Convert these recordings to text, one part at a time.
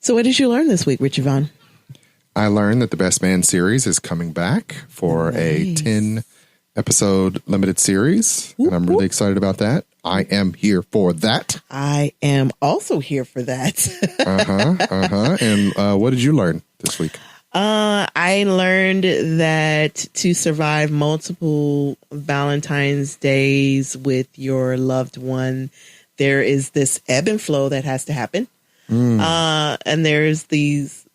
So what did you learn this week, Rich Yvonne? I learned that the Best Man series is coming back for a 10-episode limited series, and I'm really excited about that. I am here for that. I am also here for that. And what did you learn this week? I learned that to survive multiple Valentine's days with your loved one, there is this ebb and flow that has to happen. And there's these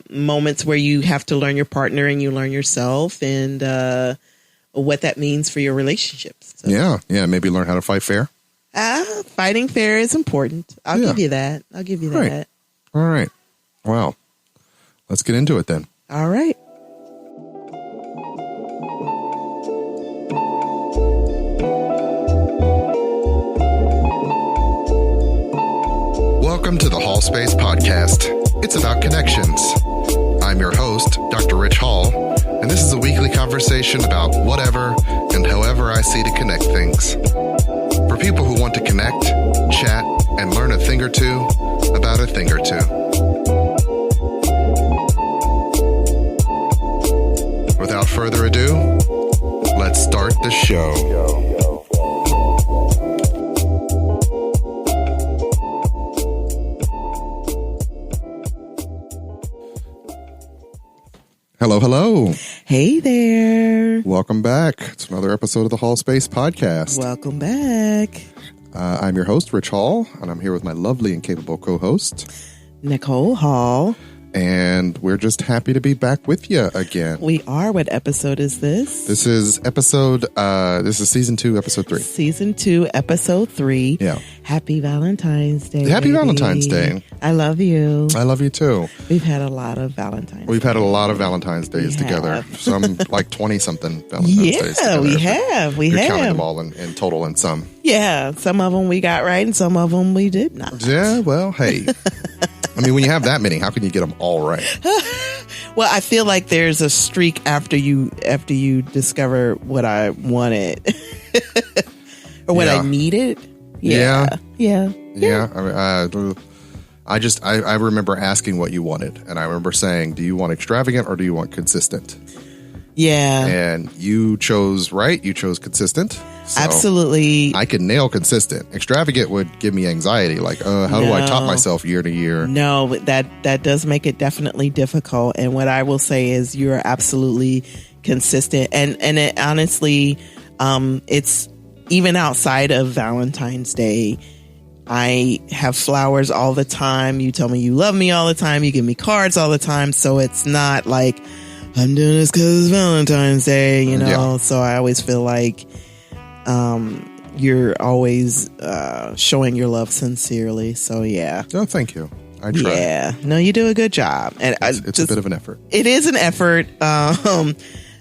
moments where you have to learn your partner and you learn yourself and what that means for your relationships. So, yeah. Maybe learn how to fight fair. Fighting fair is important. I'll give you that. Right. All right. Well, let's get into it then. All right. Welcome to the Hallspace Podcast. It's about connections. I'm your host, Dr. Ritch Hall, and this is a weekly conversation about whatever and however I see to connect things. For people who want to connect, chat, and learn a thing or two about a thing or two. Without further ado, let's start the show. Hello. Hey there. Welcome back. It's another episode of the Hallspace Podcast. Welcome back. I'm your host, Ritch Hall, and I'm here with my lovely and capable co-host, Nicole Hall. And we're just happy to be back with you again. We are. What episode is this? This is season 2, episode 3. Season 2, episode 3. Yeah. Happy Valentine's Day. Happy Valentine's Day. I love you. I love you too. We've had a lot of Valentine's We've had a lot of Valentine's Days together. Some like 20-something Valentine's Days together. We have. You're counting them all in total and some. Yeah. Some of them we got right and some of them we did not. Yeah, well, hey. I mean, when you have that many, how can you get them all right? Well, I feel like there's a streak after you discover what I wanted or what I needed. Yeah. I mean, I remember asking what you wanted, and I remember saying, "Do you want extravagant or do you want consistent?" Yeah. And you chose right. You chose consistent. So absolutely. I could nail consistent. Extravagant would give me anxiety. Like, how do I top myself year to year? No, that does make it definitely difficult. And what I will say is you're absolutely consistent. And it honestly, it's even outside of Valentine's Day. I have flowers all the time. You tell me you love me all the time. You give me cards all the time. So it's not like I'm doing this because it's Valentine's Day, you know? Yeah. So I always feel like you're always showing your love sincerely. So, yeah. Oh, thank you. I try. Yeah. No, you do a good job. And it's a bit of an effort. It is an effort.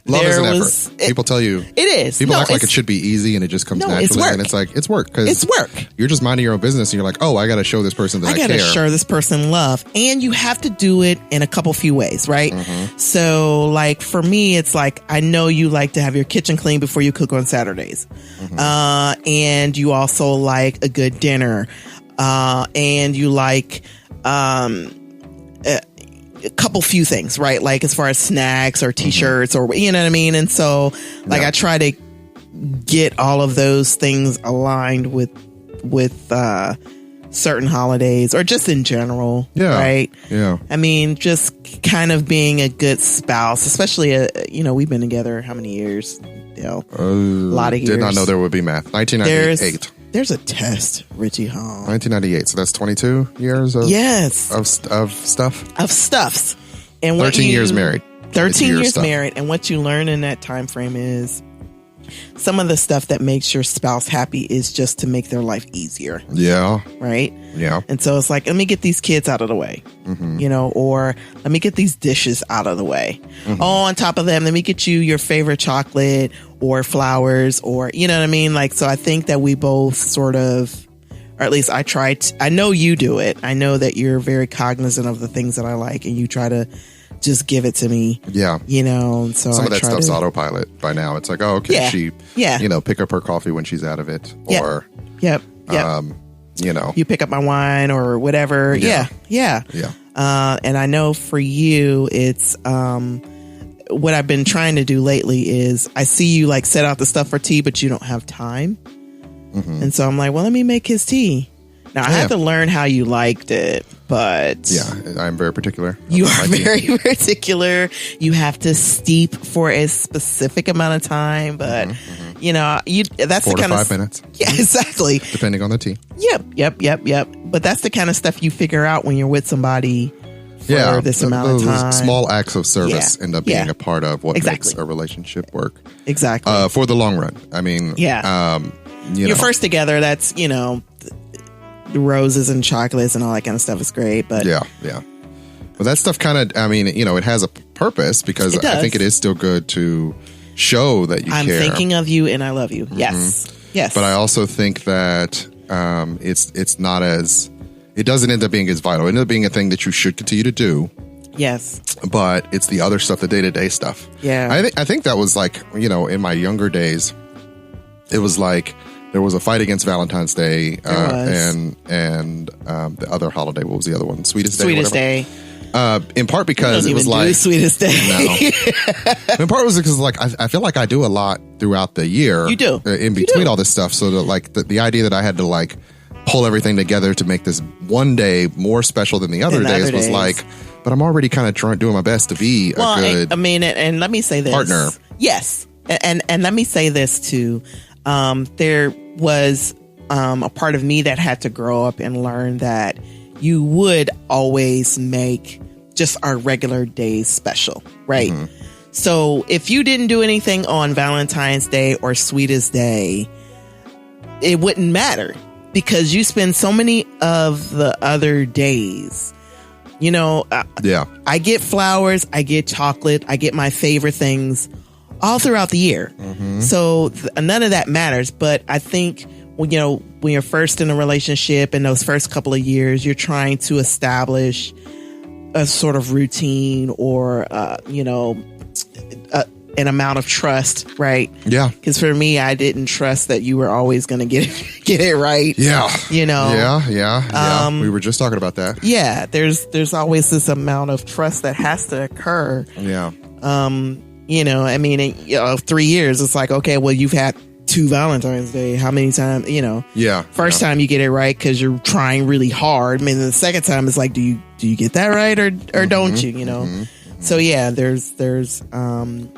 Love is an effort. People tell you. It is. People act like it should be easy and it just comes naturally. It's work. And it's like, it's work. It's work. You're just minding your own business and you're like, oh, I got to show this person that I care. I got to show this person love. And you have to do it in a few ways, right? Mm-hmm. So like for me, it's like, I know you like to have your kitchen clean before you cook on Saturdays. Mm-hmm. And you also like a good dinner. And you like, a few things, right? Like as far as snacks or t-shirts or, you know what I mean? And so like I try to get all of those things aligned with certain holidays or just in general. Yeah. Right. Yeah. I mean, just kind of being a good spouse, especially, we've been together how many years? A lot of years. Did not know there would be math. 1998. There's a test, Ritchie Hall. 1998. So that's 22 years of stuff. Of stuffs. And 13 years married. 13 years married. And what you learn in that time frame is some of the stuff that makes your spouse happy is just to make their life easier. Yeah. Right? Yeah. And so it's like, let me get these kids out of the way, or let me get these dishes out of the way. Mm-hmm. Oh, on top of them, let me get you your favorite chocolate or flowers or, you know what I mean? Like, so I think that we both sort of, or at least I try to, I know you do it. I know that you're very cognizant of the things that I like and you try to just give it to me. Yeah. So some of that stuff's autopilot by now. It's like, oh, okay. Yeah. Pick up her coffee when she's out of it. Yep. Or, Yep. you pick up my wine or whatever. Yeah. And I know for you, it's what I've been trying to do lately is I see you like set out the stuff for tea, but you don't have time. Mm-hmm. And so I'm like, well, let me make his tea. Now, I had to learn how you liked it, but... Yeah, I'm very particular. You are very particular. You have to steep for a specific amount of time, but, you know, that's 4 the kind to of... 5 minutes. Yeah, exactly. Depending on the tea. Yep. But that's the kind of stuff you figure out when you're with somebody for this amount of time. Small acts of service end up being a part of what makes a relationship work. Exactly. For the long run. I mean... Yeah. You're first together, that's, you know... The roses and chocolates and all that kind of stuff is great, but yeah. Well, that stuff kind of, I mean, you know, it has a purpose because I think it is still good to show that you care. I'm thinking of you and I love you. Yes. But I also think that it's not as, it doesn't end up being as vital. It ends up being a thing that you should continue to do. Yes. But it's the other stuff, the day-to-day stuff. Yeah. I think that was like, you know, in my younger days, it was like, there was a fight against Valentine's Day and the other holiday. What was the other one? Sweetest Day. Sweetest Day. In part because it was like Sweetest Day. No. In part was because like I feel like I do a lot throughout the year. You do in between all this stuff. So that like the idea that I had to like pull everything together to make this one day more special than the other days was like. But I'm already kind of doing my best to be a good. And let me say this partner. Yes, and let me say this too. There was a part of me that had to grow up and learn that you would always make just our regular days special, right? Mm-hmm. So if you didn't do anything on Valentine's Day or Sweetest Day, it wouldn't matter because you spend so many of the other days. You know, I get flowers, I get chocolate, I get my favorite things all throughout the year. Mm-hmm. So none of that matters. But I think, when you're first in a relationship in those first couple of years, you're trying to establish a sort of routine or, an amount of trust, right? Yeah. Because for me, I didn't trust that you were always going to get it right. Yeah. You know? Yeah. We were just talking about that. Yeah. There's always this amount of trust that has to occur. Yeah. You know, I mean, in 3 years, it's like, okay, well, you've had 2 Valentine's Day. How many times, you know? Yeah. First time you get it right because you're trying really hard. I mean, the second time it's like, do you get that right or don't you? You know? Mm-hmm. So yeah, there's an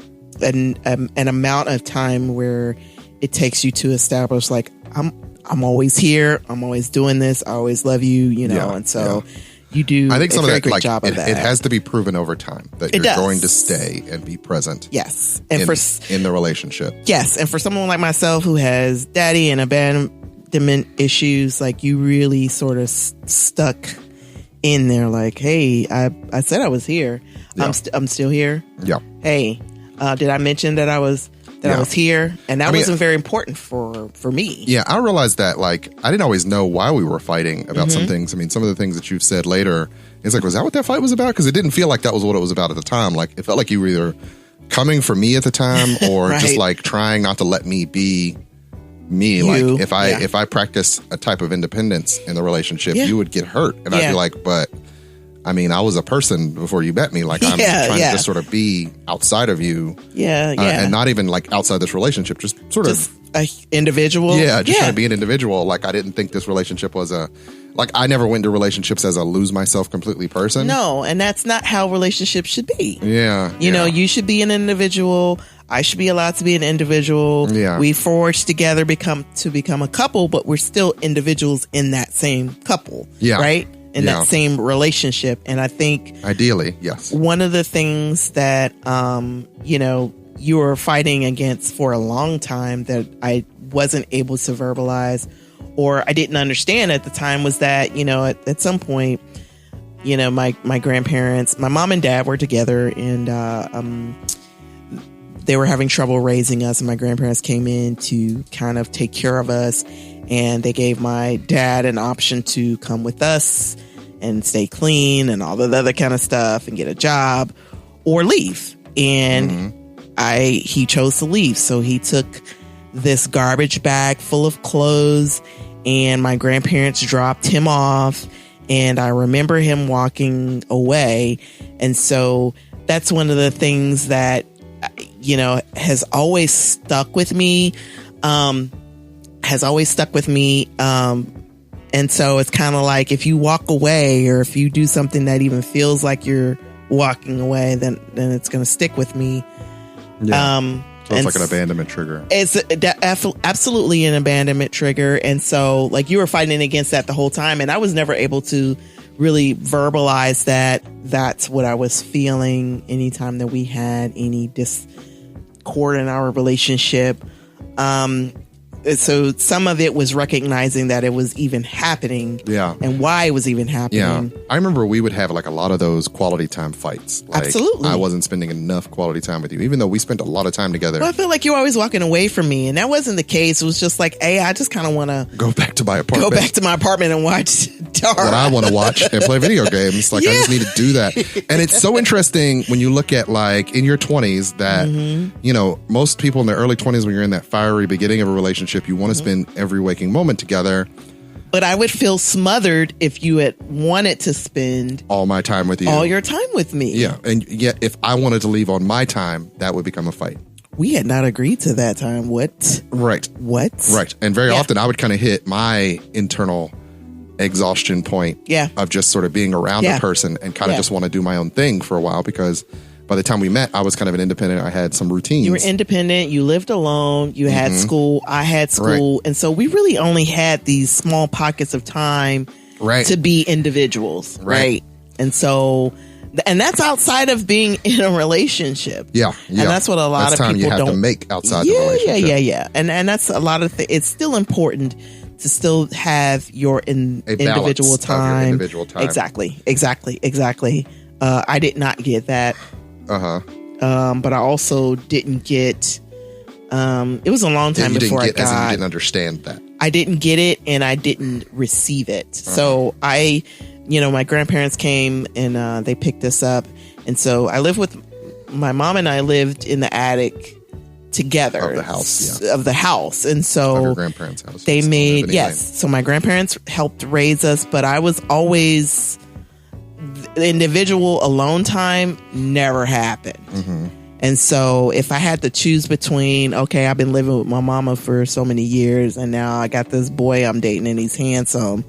amount of time where it takes you to establish like I'm always here. I'm always doing this. I always love you. You know, and so. Yeah. You do. I think some of that, like, job of that. It has to be proven over time that you're going to stay and be present. Yes, and in the relationship. Yes, and for someone like myself who has daddy and abandonment issues, like you really sort of stuck in there. Like, hey, I said I was here. Yeah. I'm still here. Yeah. Hey, did I mention that I was here? And that wasn't very important for me. Yeah, I realized that, like, I didn't always know why we were fighting about some things. I mean, some of the things that you've said later, it's like, was that what that fight was about? Because it didn't feel like that was what it was about at the time. Like, it felt like you were either coming for me at the time or right. just, like, trying not to let me be me. You, like, if I practice a type of independence in the relationship, you would get hurt. And I'd be like, but... I mean, I was a person before you met me. Like, I'm trying to just sort of be outside of you. And not even, like, outside this relationship. Just sort of... an individual? Yeah, just trying to be an individual. Like, I didn't think this relationship was like, I never went into relationships as a lose myself completely person. No, and that's not how relationships should be. Yeah. You know, you should be an individual. I should be allowed to be an individual. Yeah. We forged together become a couple, but we're still individuals in that same couple. Yeah. Right? In that same relationship. And I think ideally, yes. One of the things that you were fighting against for a long time that I wasn't able to verbalize or I didn't understand at the time was that, you know, at some point, you know, my grandparents, my mom and dad were together and they were having trouble raising us, and my grandparents came in to kind of take care of us. And they gave my dad an option to come with us and stay clean and all the other kind of stuff and get a job or leave. And he chose to leave. So he took this garbage bag full of clothes and my grandparents dropped him off and I remember him walking away. And so that's one of the things that, has always stuck with me. And so it's kind of like, if you walk away, or if you do something that even feels like you're walking away, then it's going to stick with me. Yeah. So it's like an abandonment trigger. It's absolutely an abandonment trigger. And so, like, you were fighting against that the whole time, and I was never able to really verbalize that that's what I was feeling anytime that we had any discord in our relationship. So some of it was recognizing that it was even happening, and why it was even happening. Yeah, I remember we would have like a lot of those quality time fights. Like, absolutely, I wasn't spending enough quality time with you, even though we spent a lot of time together. Well, I feel like you were always walking away from me, and that wasn't the case. It was just like, hey, I just kind of want to go back to my apartment and watch Dara. What I want to watch and play video games. Like, I just need to do that. And it's so interesting when you look at, like, in your 20s that, most people in their early 20s, when you're in that fiery beginning of a relationship, you want to spend every waking moment together. But I would feel smothered if you had wanted to spend all my time with you, all your time with me. Yeah. And yet, if I wanted to leave on my time, that would become a fight. We had not agreed to that time. What? Right. What? Right. And very often I would kind of hit my internal exhaustion point of just sort of being around a person and kind of just want to do my own thing for a while, because by the time we met, I was kind of an independent. I had some routines. You were independent. You lived alone. You had school. I had school. And so we really only had these small pockets of time to be individuals. Right. And so, and that's outside of being in a relationship. Yeah. And that's what a lot of people you have don't to make outside the relationship. Yeah. And that's a lot of it's still important to still have your individual time. Exactly. I did not get that. But I also didn't get, it was a long time before I got. As in you didn't understand that. I didn't get it, and I didn't receive it. So my grandparents came and they picked us up. And so I lived with, my mom and I lived in the attic together. Of the house, Of the house. And so of your grandparents' house. They made, so my grandparents helped raise us, but I was always, individual alone time never happened. And so if I had to choose between, okay, I've been living with my mama for so many years, and now I got this boy I'm dating and he's handsome,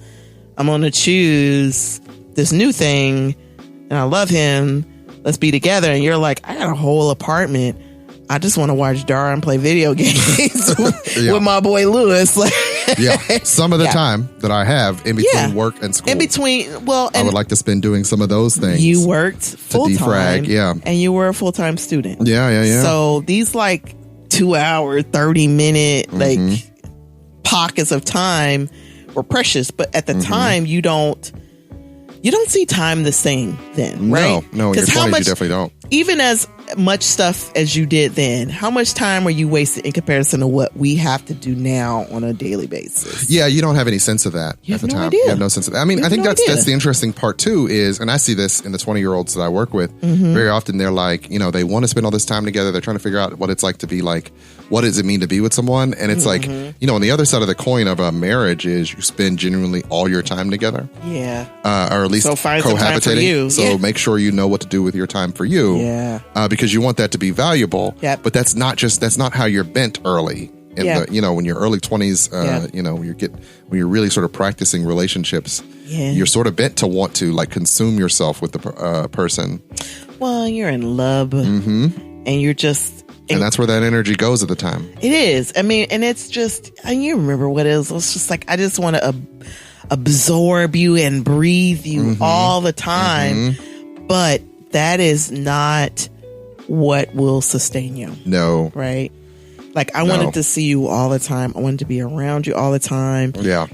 I'm going to choose this new thing, and I love him, let's be together. And you're like, I got a whole apartment, I just want to watch Dara and play video games with my boy Lewis. Some of the time that I have in between work and school. I would like to spend doing some of those things. You worked full time, and you were a full time student. So these like 2 hour, 30-minute like pockets of time were precious, but at the time you don't see time the same then, right? No, in your 20s you definitely don't. Even as much stuff as you did then, how much time were you wasted in comparison to what we have to do now on a daily basis? Yeah, you don't have any sense of that at the time. You have no sense of that. I mean, I think that's the interesting part too is, and I see this in the 20-year-olds that I work with, very often they're like, they want to spend all this time together. They're trying to figure out what it's like to be like, what does it mean to be with someone? And it's like, on the other side of the coin of a marriage is you spend genuinely all your time together. Yeah. Or at least cohabitating. So make sure you know what to do with your time for you. Yeah. Because you want that to be valuable. But that's not how you're bent early. In the, when you're early 20s, when you're really sort of practicing relationships, you're sort of bent to want to like consume yourself with the person. Well, you're in love, and you're just. And that's where that energy goes at the time. It is. I mean, and it's just, and you remember what it is. It's just like, I just want to absorb you and breathe you all the time. But that is not what will sustain you. No. Right? Like, I wanted to see you all the time. I wanted to be around you all the time. Yeah.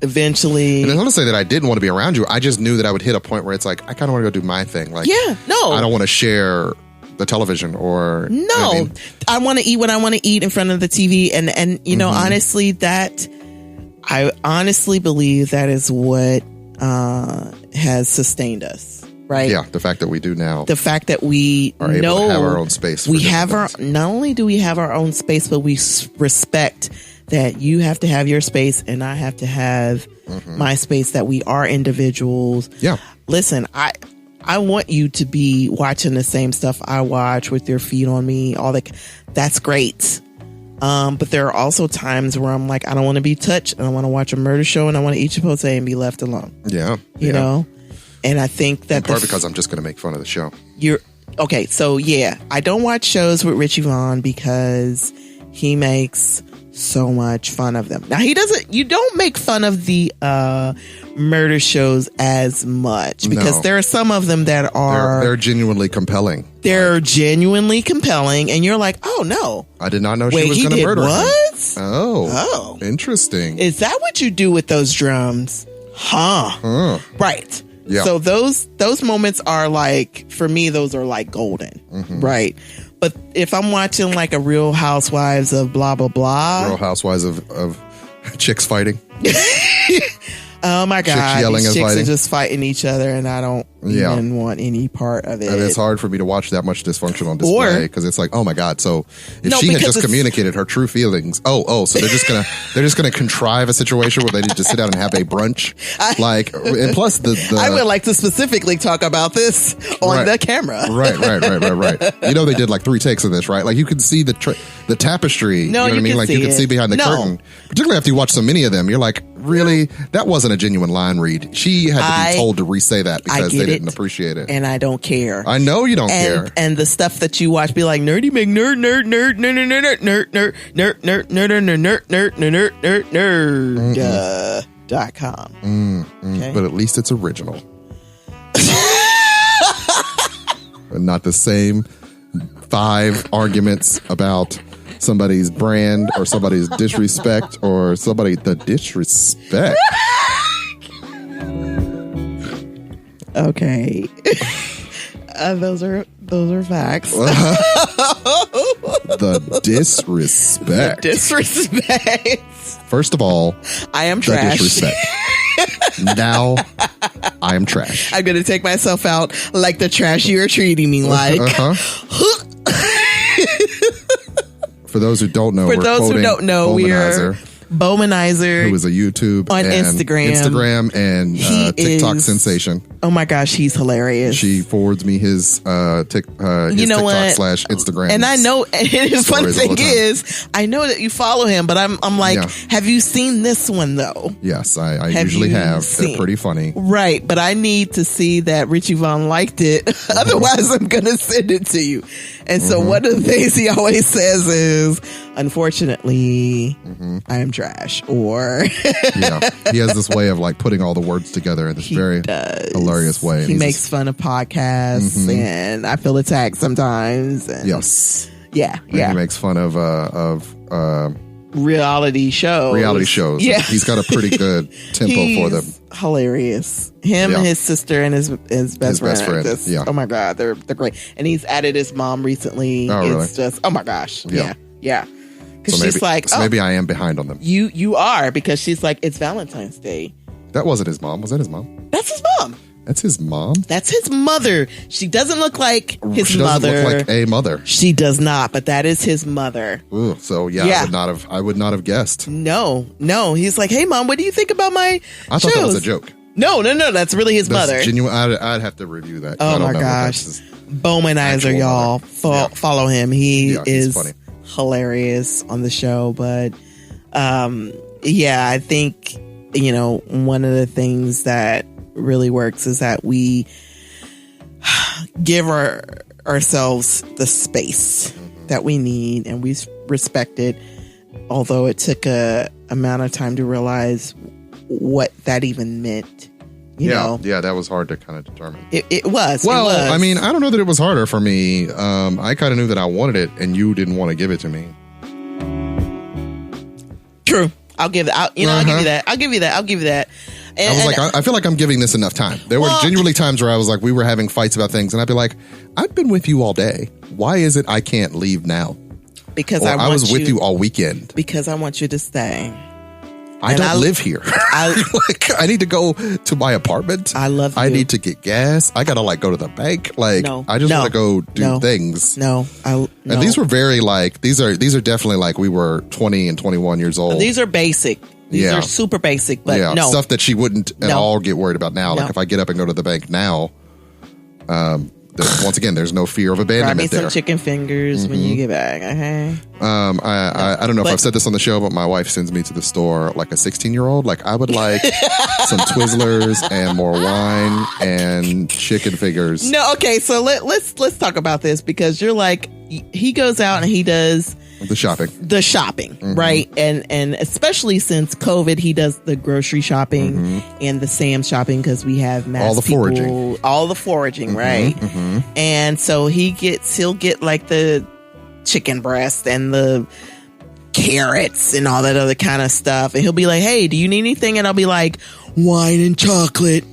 Eventually. And it's not to say that I didn't want to be around you. I just knew that I would hit a point where it's like, I kind of want to go do my thing. Like, I don't want to share the television or I want to eat what I want to eat in front of the TV, and honestly, that I honestly believe that is what has sustained us, right? Yeah, the fact that we do now, the fact that we are able to have our own space. We have not only do we have our own space, but we respect that you have to have your space and I have to have my space, that we are individuals. Yeah. Listen, I want you to be watching the same stuff I watch with your feet on me, all that. That's great. But there are also times where I'm like, I don't want to be touched, and I want to watch a murder show, and I want to eat Chipotle and be left alone. Yeah. You know? And I think that... In part because I'm just going to make fun of the show. Okay, so yeah, I don't watch shows with Ritch Vaughn because he makes so much fun of them. Now, you don't make fun of the murder shows as much, because there are some of them that are... They're genuinely compelling. They're genuinely compelling, and you're like, oh no. I did not know she was going to murder him. What? Oh. Interesting. Is that what you do with those drums? Huh. Right. Yeah. So those moments are like, for me, those are like golden. Right. But if I'm watching like a Real Housewives of blah, blah, blah. Real Housewives of chicks fighting. Oh my God. Yelling These and chicks fighting. are just fighting each other, and I don't even want any part of it. And it's hard for me to watch that much dysfunction on display, because it's like, oh my God. So if she had just communicated her true feelings, so they're just gonna contrive a situation where they need to sit down and have a brunch. And plus I would like to specifically talk about this on the camera. Right. You know, they did like 3 takes of this, right? Like, you can see the tapestry. No, you know what I mean? Like, you can see behind the curtain. Particularly after you watch so many of them, you're like, really? That wasn't a genuine line read. She had to be told to re-say that because they didn't appreciate it. And I don't care. I know you don't care. And the stuff that you watch be like, nerdy make nerd .com. Okay? But at least it's original. And not the same 5 arguments about somebody's brand or somebody's disrespect or the disrespect. Okay. Those are facts. The disrespect. First of all, I am trash. Disrespect. Now, I am trash. I'm going to take myself out like the trash you are treating me like. For those who don't know, we are Bowmanizer, who is a YouTube on and Instagram and TikTok sensation. Oh my gosh, he's hilarious. She forwards me his TikTok / Instagram. And I know, and his funny thing is, I know that you follow him, but I'm like, have you seen this one though? Yes, I usually have. They're pretty funny. Right, but I need to see that Ritch Vaughn liked it. Otherwise, I'm going to send it to you. And so one of the things he always says is, unfortunately, I am trash. Or he has this way of like putting all the words together in this very hilarious way. He makes fun of podcasts, and I feel attacked sometimes. And he makes fun of reality shows. Yeah, he's got a pretty good tempo for them. Hilarious. Him and his sister and his best friend. Oh my God, they're great. And he's added his mom recently. It's just, oh my gosh. Yeah. Because she's like, maybe I am behind on them. You are, because she's like, it's Valentine's Day. That wasn't his mom. Was that his mom? That's his mom. That's his mom? That's his mother. She doesn't look like his she mother. She doesn't look like a mother. She does not, but that is his mother. Ooh, so I would not have guessed. No. He's like, hey mom, what do you think about my I thought that was a joke. No. That's really his mother. Genuine. I'd have to review that. Oh my gosh. Bowmanizer, y'all. Follow him. He is funny. Hilarious on the show. But I think, one of the things that really works is that we give ourselves the space that we need, and we respect it, although it took a amount of time to realize what that even meant. You know? That was hard to kind of determine. It was. I mean, I don't know that it was harder for me. I kind of knew that I wanted it, and you didn't want to give it to me. True. I'll give it. I'll give you that. I'll give you that. And, I was like, I feel like I'm giving this enough time. There were genuinely times where I was like, we were having fights about things, and I'd be like, I've been with you all day. Why is it I can't leave now? Because I was with you all weekend. Because I want you to stay. I don't live here. I need to go to my apartment. I need to get gas. I gotta go to the bank. I just want to go do things. And these were very these are definitely we were 20 and 21 years old. These are basic. These are super basic, but no. Stuff that she wouldn't at all get worried about now. If I get up and go to the bank now, once again, there's no fear of abandonment there. Grab me some chicken fingers when you get back, okay? I don't know if I've said this on the show, but my wife sends me to the store like a 16-year-old. I would like some Twizzlers and more wine and chicken fingers. No, okay, so let's talk about this because you're he goes out and he does the shopping, right? And especially since COVID, he does the grocery shopping and the Sam's shopping because we have mass all the foraging, right? And so he'll get the chicken breast and the carrots and all that other kind of stuff, and he'll be like, "Hey, do you need anything?" And I'll be like, "Wine and chocolate."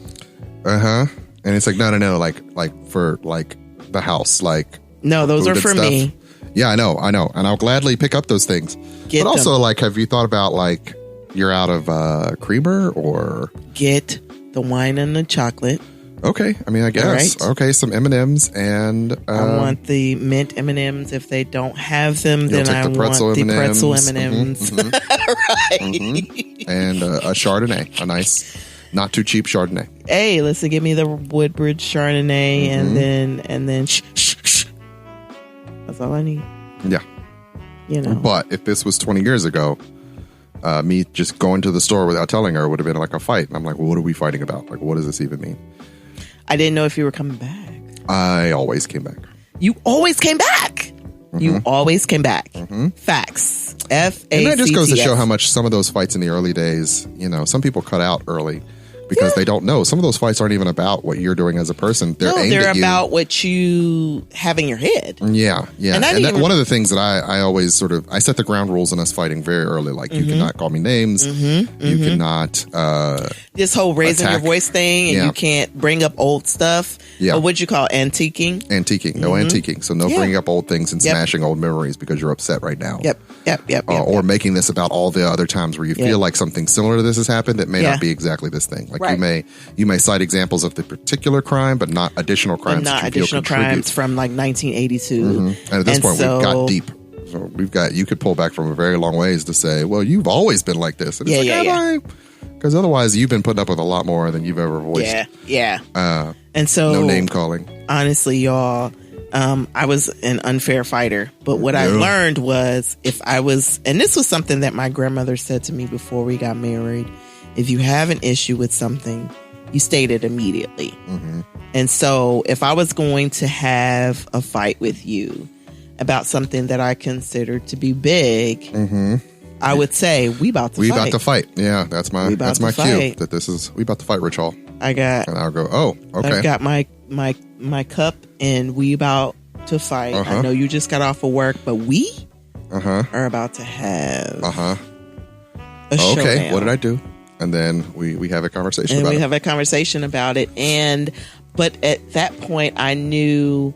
And it's no, for the house, no, those are for me. Yeah, I know. And I'll gladly pick up those things. But also, have you thought about, you're out of creamer or... Get the wine and the chocolate. Okay. I mean, I guess. Right. Okay, some M&Ms and... I want the mint M&Ms. If they don't have them, then I want the pretzel M&Ms. Right. And a Chardonnay. A nice, not too cheap Chardonnay. Hey, listen, give me the Woodbridge Chardonnay and then shh. That's all I need. Yeah. But if this was 20 years ago, me just going to the store without telling her would have been a fight. And I'm like, well, what are we fighting about? What does this even mean? I didn't know if you were coming back. I always came back. You always came back. You always came back. Facts. F-A-C-T-S. And that just goes to show how much some of those fights in the early days, some people cut out early. Because they don't know. Some of those fights aren't even about what you're doing as a person. They're about what you have in your head. Yeah. And one of the things that I always I set the ground rules in us fighting very early. You cannot call me names. You cannot... this whole raising your voice thing, and you can't bring up old stuff. Yeah. Or what'd you call antiquing? Antiquing. No antiquing. So no bringing up old things and smashing old memories because you're upset right now. Yep. Or making this about all the other times where you feel like something similar to this has happened. It may not be exactly this thing. You may cite examples of the particular crime, but not additional crimes. Not additional crimes from 1982. And at this point, we've got deep. So you could pull back from a very long ways to say, well, you've always been like this. And because otherwise you've been putting up with a lot more than you've ever voiced. And so no name calling. Honestly, y'all, I was an unfair fighter, but what I learned was and this was something that my grandmother said to me before we got married. If you have an issue with something, you state it immediately. And so if I was going to have a fight with you about something that I considered to be big, I would say, we about to fight. Yeah, that's my cue. That we about to fight, Ritch Hall. And I'll go, oh, okay. I've got my cup and we about to fight. I know you just got off of work, but we are about to have a showdown. Okay, what did I do? And then we have a conversation about it. But at that point, I knew,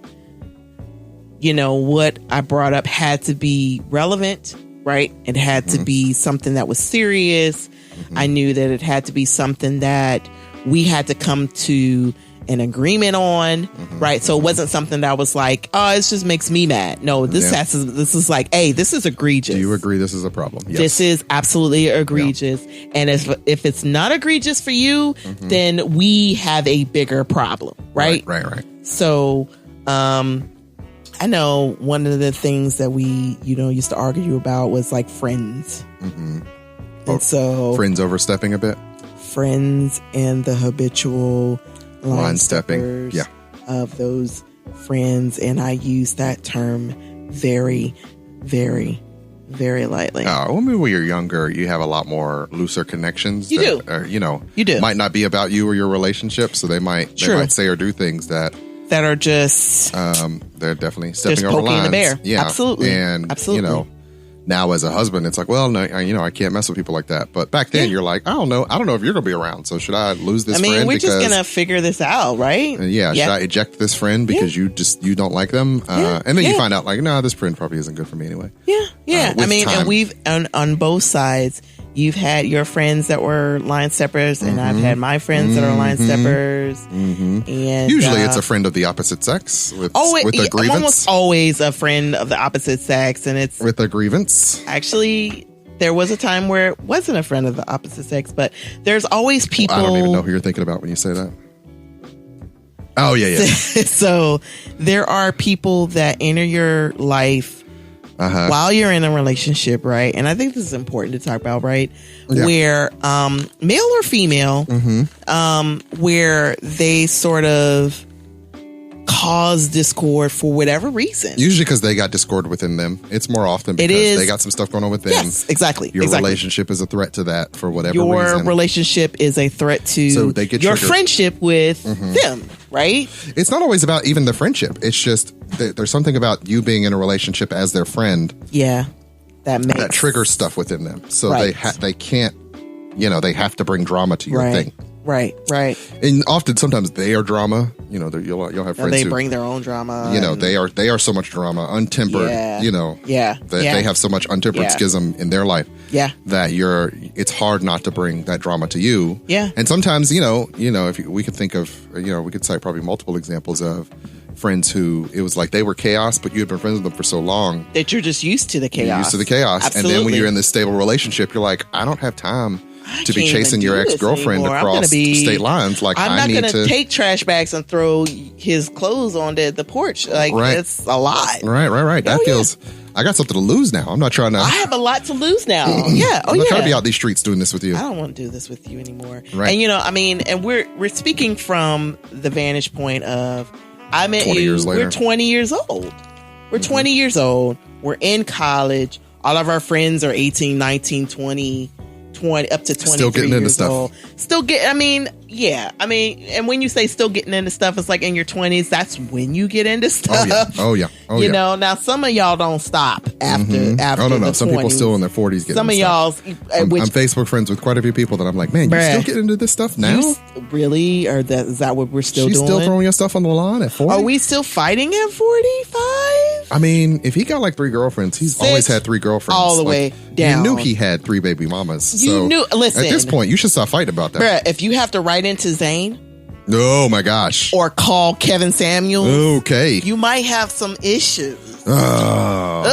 what I brought up had to be relevant, right? It had to be something that was serious. I knew that it had to be something that we had to come to an agreement on, right? So it wasn't something that was like, oh, it just makes me mad. No, this is like, hey, this is egregious. Do you agree this is a problem? Yes. This is absolutely egregious. Yeah. And if it's not egregious for you, then we have a bigger problem, right? Right. So, I know one of the things that we, used to argue about was friends. And so friends overstepping a bit? Friends and the habitual line stepping of those friends, and I use that term very, very, very lightly. When you're younger, you have a lot more looser connections. You do. Might not be about you or your relationship, so they might say or do things that are just they're definitely stepping over lines. The bear. Yeah, absolutely, and absolutely. Now as a husband, it's like, well, no, I can't mess with people like that. But back then, you're like, I don't know if you're going to be around. So should I lose this friend? We're just going to figure this out, right? Should I eject this friend because you don't like them? And then you find out this friend probably isn't good for me anyway. Yeah. And we've on both sides, you've had your friends that were line steppers, and I've had my friends that are line steppers. And usually it's a friend of the opposite sex with a grievance. I'm almost always a friend of the opposite sex, and it's with a grievance. Actually, there was a time where it wasn't a friend of the opposite sex, but there's always people. I don't even know who you're thinking about when you say that. Oh, yeah. So there are people that enter your life while you're in a relationship, right? And I think this is important to talk about, right? Yeah. Where male or female, where they sort of cause discord for whatever reason. Usually because they got discord within them. It's more often because they got some stuff going on with them. Yes, exactly. Your relationship is a threat to that for whatever reason. Your relationship is a threat to your triggered. Friendship with them, right? It's not always about even the friendship. It's just there's something about you being in a relationship as their friend. Yeah. That triggers stuff within them. So they can't, they have to bring drama to your thing. Right. And often, sometimes they are drama. You'll have friends they bring their own drama. They are so much drama, untempered. They have so much untempered schism in their life. Yeah, that it's hard not to bring that drama to you. Yeah, and sometimes if we could think of we could cite probably multiple examples of friends who it was like they were chaos, but you had been friends with them for so long that you're just used to the chaos. You're used to the chaos, Absolutely. And then when you're in this stable relationship, you're like, I don't have time to be chasing your ex-girlfriend across state lines. Like, I'm not going to take trash bags and throw his clothes on the porch. Like, it's a lot. Right. That feels... I got something to lose now. I'm not trying to... I have a lot to lose now. Yeah. I'm not trying to be out these streets doing this with you. I don't want to do this with you anymore. Right. And, and we're speaking from the vantage point of, I met 20 you, years later. We're 20 years old. We're 20 years old. We're in college. All of our friends are 18, 19, 20, up to 23 still getting years into old. Stuff. And when you say still getting into stuff, it's like in your 20s, that's when you get into stuff. Oh yeah. Now some of y'all don't stop after Oh no. Some 20s. people still in their 40s getting some into of stuff. y'all I'm Facebook friends with quite a few people that I'm like, man, you still get into this stuff now? Really? Or is that what we're still doing? She's still throwing your stuff on the lawn at 40? Are we still fighting at 45? I mean, if he got like 3 girlfriends, he's always had 3 girlfriends. All the way down. You knew he had 3 baby mamas. Listen. At this point, you should stop fighting about that. Bruh, if you have to write into Zane. Oh my gosh. Or call Kevin Samuels. Okay. You might have some issues. I'm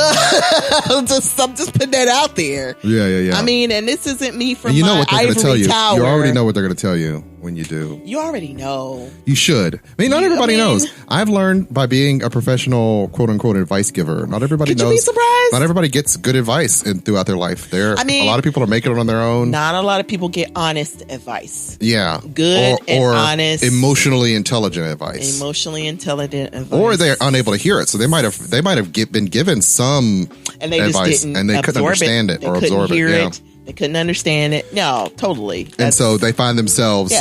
just putting that out there. Yeah. I mean, and this isn't me from you know my what they're going to tell you. tower. You already know what they're going to tell you when you do. You already know. You should. I mean, not everybody knows. I've learned by being a professional, quote unquote, advice giver. Not everybody knows. Could you be surprised? Not everybody gets good advice throughout their life. A lot of people are making it on their own. Not a lot of people get honest advice. Yeah. Good and honest. Emotionally intelligent advice. Emotionally intelligent advice. Or they're unable to hear it. So they might have been given some and they advice just didn't and they couldn't understand it or absorb it. Yeah. They couldn't understand it. No, totally. And so they find themselves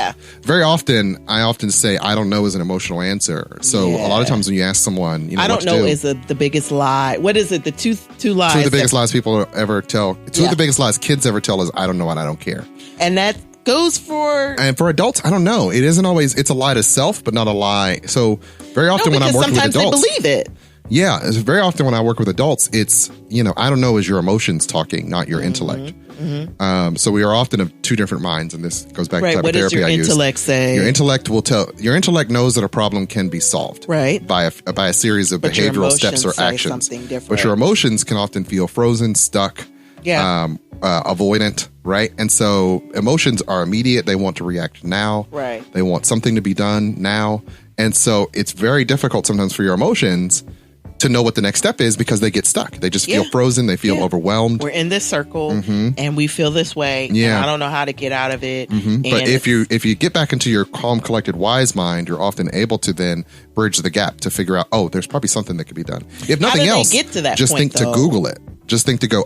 very often. I often say, I don't know is an emotional answer. So a lot of times when you ask someone, I don't know is the biggest lie. What is it? The two lies. Two of the biggest lies people ever tell. Two of the biggest lies kids ever tell is I don't know and I don't care. And that goes for adults. I don't know. It isn't always. It's a lie to self, but not a lie. So very often when I'm working with adults, sometimes they believe it. Yeah, it's very often when I work with adults, it's I don't know is your emotions talking, not your intellect. So we are often of 2 different minds, and this goes back to the type of therapy I use. What does your intellect say? Your intellect will tell. Your intellect knows that a problem can be solved, by a series of behavioral steps or actions. But your emotions can often feel frozen, stuck, avoidant, right? And so emotions are immediate. They want to react now. Right. They want something to be done now, and so it's very difficult sometimes for your emotions to know what the next step is because they get stuck. They just feel frozen. They feel overwhelmed. We're in this circle and we feel this way. Yeah. And I don't know how to get out of it. But if you get back into your calm, collected, wise mind, you're often able to then bridge the gap to figure out, there's probably something that could be done. If nothing else, get to that just point, think to Google it. Just think to go,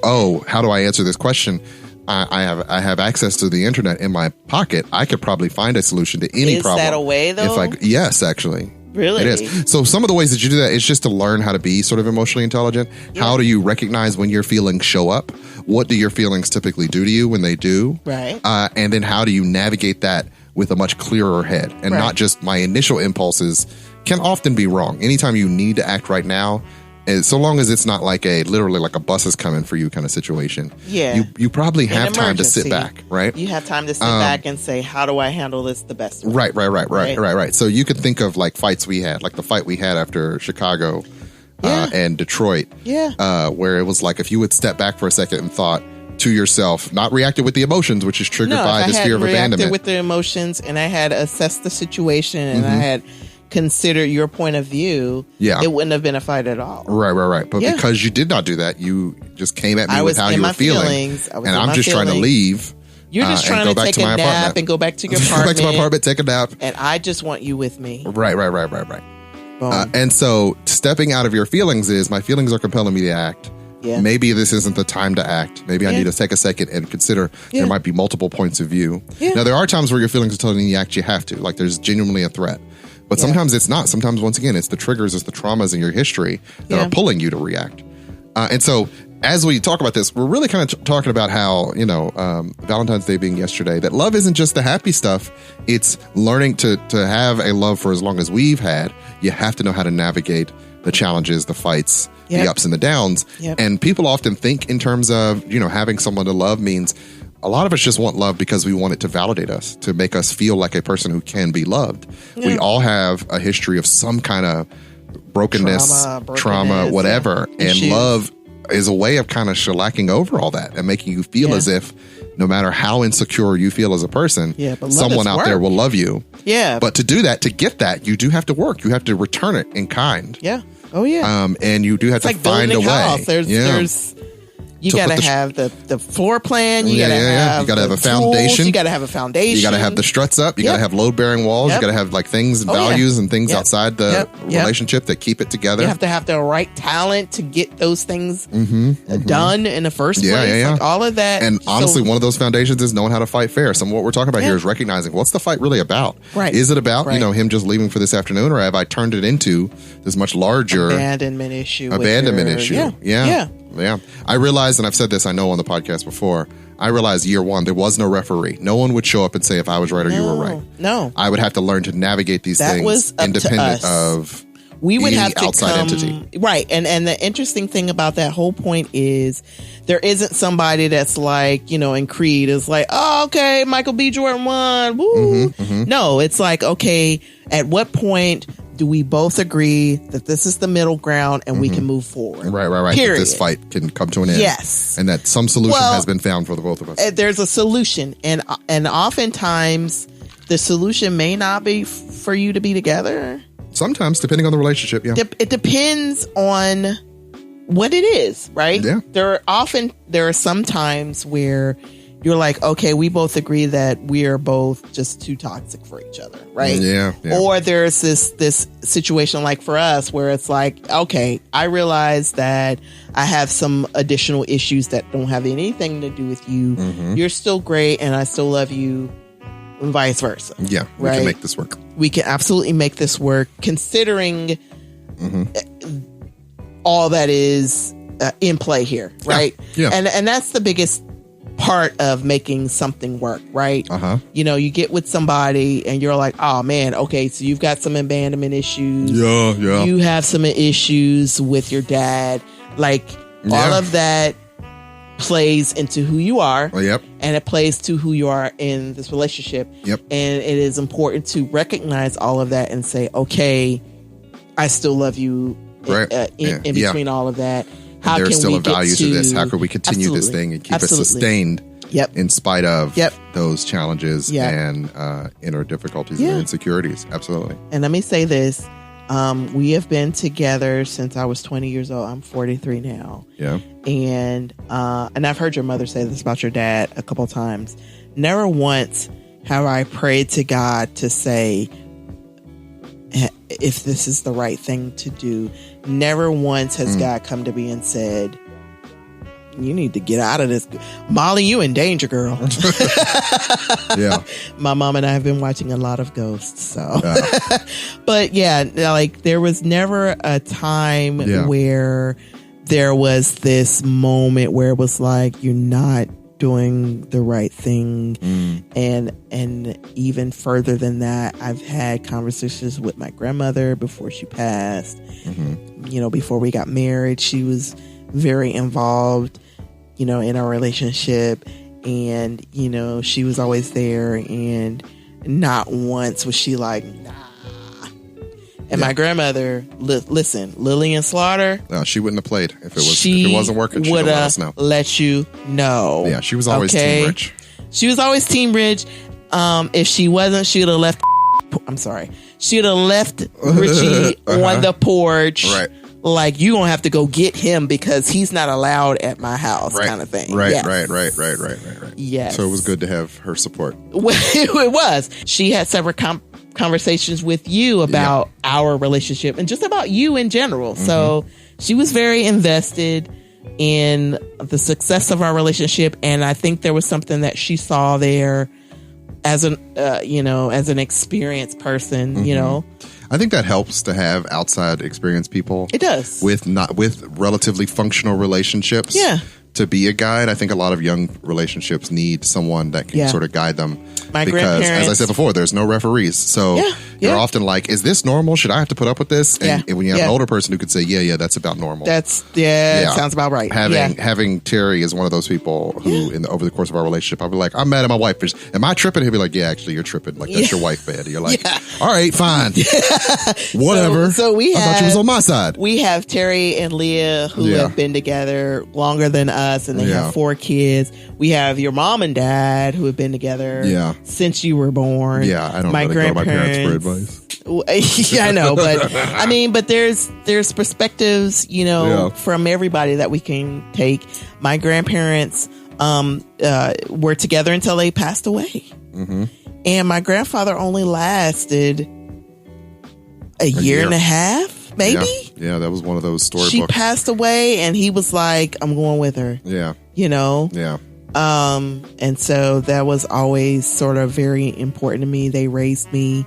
how do I answer this question? I have access to the internet in my pocket. I could probably find a solution to any problem. Is that a way though? Yes, actually. Really? It is. So some of the ways that you do that is just to learn how to be sort of emotionally intelligent. Yeah. How do you recognize when your feelings show up? What do your feelings typically do to you when they do? Right. And then how do you navigate that with a much clearer head and not just my initial impulses can often be wrong. Anytime you need to act right now And so long as it's not like literally like a bus is coming for you kind of situation. Yeah. You probably have time to sit back, right? You have time to sit back and say, how do I handle this the best way? Right. So you could think of like fights we had, like the fight we had after Chicago and Detroit. Yeah. Where it was like, if you would step back for a second and thought to yourself, not reacted with the emotions, which is triggered by this fear of abandonment. Reacted with the emotions, and I had assessed the situation, and I had considered your point of view, it wouldn't have been a fight at all. Right. But because you did not do that, you just came at me with how you were feeling. And I'm just trying to leave. You're just trying to take a nap and go back to your apartment. Go back to my apartment, take a nap. And I just want you with me. Right. And so stepping out of your feelings is, my feelings are compelling me to act. Yeah. Maybe this isn't the time to act. Maybe I need to take a second and consider there might be multiple points of view. Yeah. Now, there are times where your feelings are telling you to act, you have to. Like, there's genuinely a threat. But sometimes it's not. Sometimes, once again, it's the triggers, it's the traumas in your history that are pulling you to react. And so as we talk about this, we're really kind of talking about how, Valentine's Day being yesterday, that love isn't just the happy stuff. It's learning to have a love for as long as we've had. You have to know how to navigate the challenges, the fights, the ups and the downs. And people often think in terms of, having someone to love means a lot of us just want love because we want it to validate us, to make us feel like a person who can be loved. Yeah. We all have a history of some kind of brokenness, trauma, whatever. And love is a way of kind of shellacking over all that and making you feel as if no matter how insecure you feel as a person, someone out there will love you. Yeah. But to do that, to get that, you do have to work. You have to return it in kind. Yeah. Oh, yeah. And you do have to find a way. There's you got to have the floor plan. You got to have you got to have a foundation. You got to have a foundation. You got to have the struts up. You got to have load bearing walls. You got to have like things and values and things outside the relationship that keep it together. You have to have the right talent to get those things done in the first place. Like all of that. And honestly, one of those foundations is knowing how to fight fair. Some of what we're talking about here is recognizing what's the fight really about. Right. Is it about him just leaving for this afternoon, or have I turned it into this much larger abandonment issue? Yeah. I realized, and I've said this, I know on the podcast before, I realized year one, there was no referee. No one would show up and say if I was right or you were right. No. I would have to learn to navigate these things independent of we would have to outside entity. Right. And the interesting thing about that whole point is there isn't somebody that's like, in Creed is like, oh, okay, Michael B. Jordan won. Woo. No, it's like, okay, at what point do we both agree that this is the middle ground and we can move forward? Right. Period. That this fight can come to an end. Yes. And that some solution has been found for the both of us. There's a solution. And oftentimes the solution may not be for you to be together. Sometimes, depending on the relationship, it depends on what it is, right? Yeah. There are some times where you're like, okay, we both agree that we are both just too toxic for each other, right? Yeah. Or there's this situation like for us where it's like, okay, I realize that I have some additional issues that don't have anything to do with you. You're still great and I still love you, and vice versa. Yeah, we can make this work. We can absolutely make this work, considering all that is in play here, right? Yeah. And that's the biggest part of making something work, right? You get with somebody and you're like, oh man, okay, so you've got some abandonment issues. Yeah. You have some issues with your dad. Like all of that plays into who you are. And it plays to who you are in this relationship. And it is important to recognize all of that and say, okay, I still love you in between all of that. How there's can still we a value to this. How can we continue this thing and keep it sustained in spite of those challenges and inner difficulties and insecurities? Absolutely. And let me say this. We have been together since I was 20 years old. I'm 43 now. Yeah. And I've heard your mother say this about your dad a couple of times. Never once have I prayed to God to say, if this is the right thing to do. Never once has God come to me and said, you need to get out of this. Molly, you in danger, girl. My mom and I have been watching a lot of Ghosts. So, but like there was never a time where there was this moment where it was like, you're not doing the right thing. And even further than that, I've had conversations with my grandmother before she passed. You know, before we got married, she was very involved, you know, in our relationship. And, you know, she was always there, and not once was she like, nah. And my grandmother, listen, Lillian Slaughter. No, she wouldn't have played if it wasn't working. She would let us know. Let you know. Yeah, she was always Team Ritch. She was always Team Ritch. If she wasn't, she would have left. I'm sorry. She would have left Richie on the porch. Right. Like, you gonna have to go get him because he's not allowed at my house, kind of thing. Right. Yes. So it was good to have her support. It was. She had several conversations with you about our relationship and just about you in general. So she was very invested in the success of our relationship, and I think there was something that she saw there as an as an experienced person. You know, I think that helps to have outside experienced people. It does. with relatively functional relationships. Yeah. To be a guide. I think a lot of young relationships need someone that can sort of guide them. Because, as I said before, there's no referees. So they're often like, is this normal? Should I have to put up with this? And when you have an older person who could say, yeah, that's about normal. Sounds about right. Having Terry is one of those people who, over the course of our relationship, I'll be like, I'm mad at my wife. Am I tripping? He'll be like, yeah, actually, you're tripping. Like, that's your wife bad. And you're like, all right, fine. Whatever. So I thought you was on my side. We have Terry and Leah who have been together longer than us, and they have 4 kids. We have your mom and dad who have been together since you were born. Yeah, I don't really go to my parents for advice. Yeah, I know, but I mean, but there's perspectives, you know, from everybody that we can take. My grandparents were together until they passed away, and my grandfather only lasted a year and a half, maybe. Yeah, that was one of those storybooks. She passed away, and he was like, "I'm going with her." Yeah, you know. Yeah. And so that was always sort of very important to me. They raised me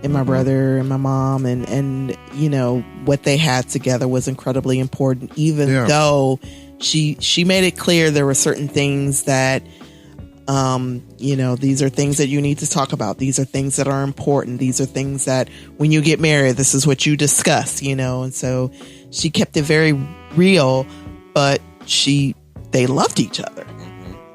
and my brother and my mom, and you know, what they had together was incredibly important, even though she made it clear there were certain things that, you know, these are things that you need to talk about. These are things that are important. These are things that when you get married, this is what you discuss, you know. And so she kept it very real, but they loved each other.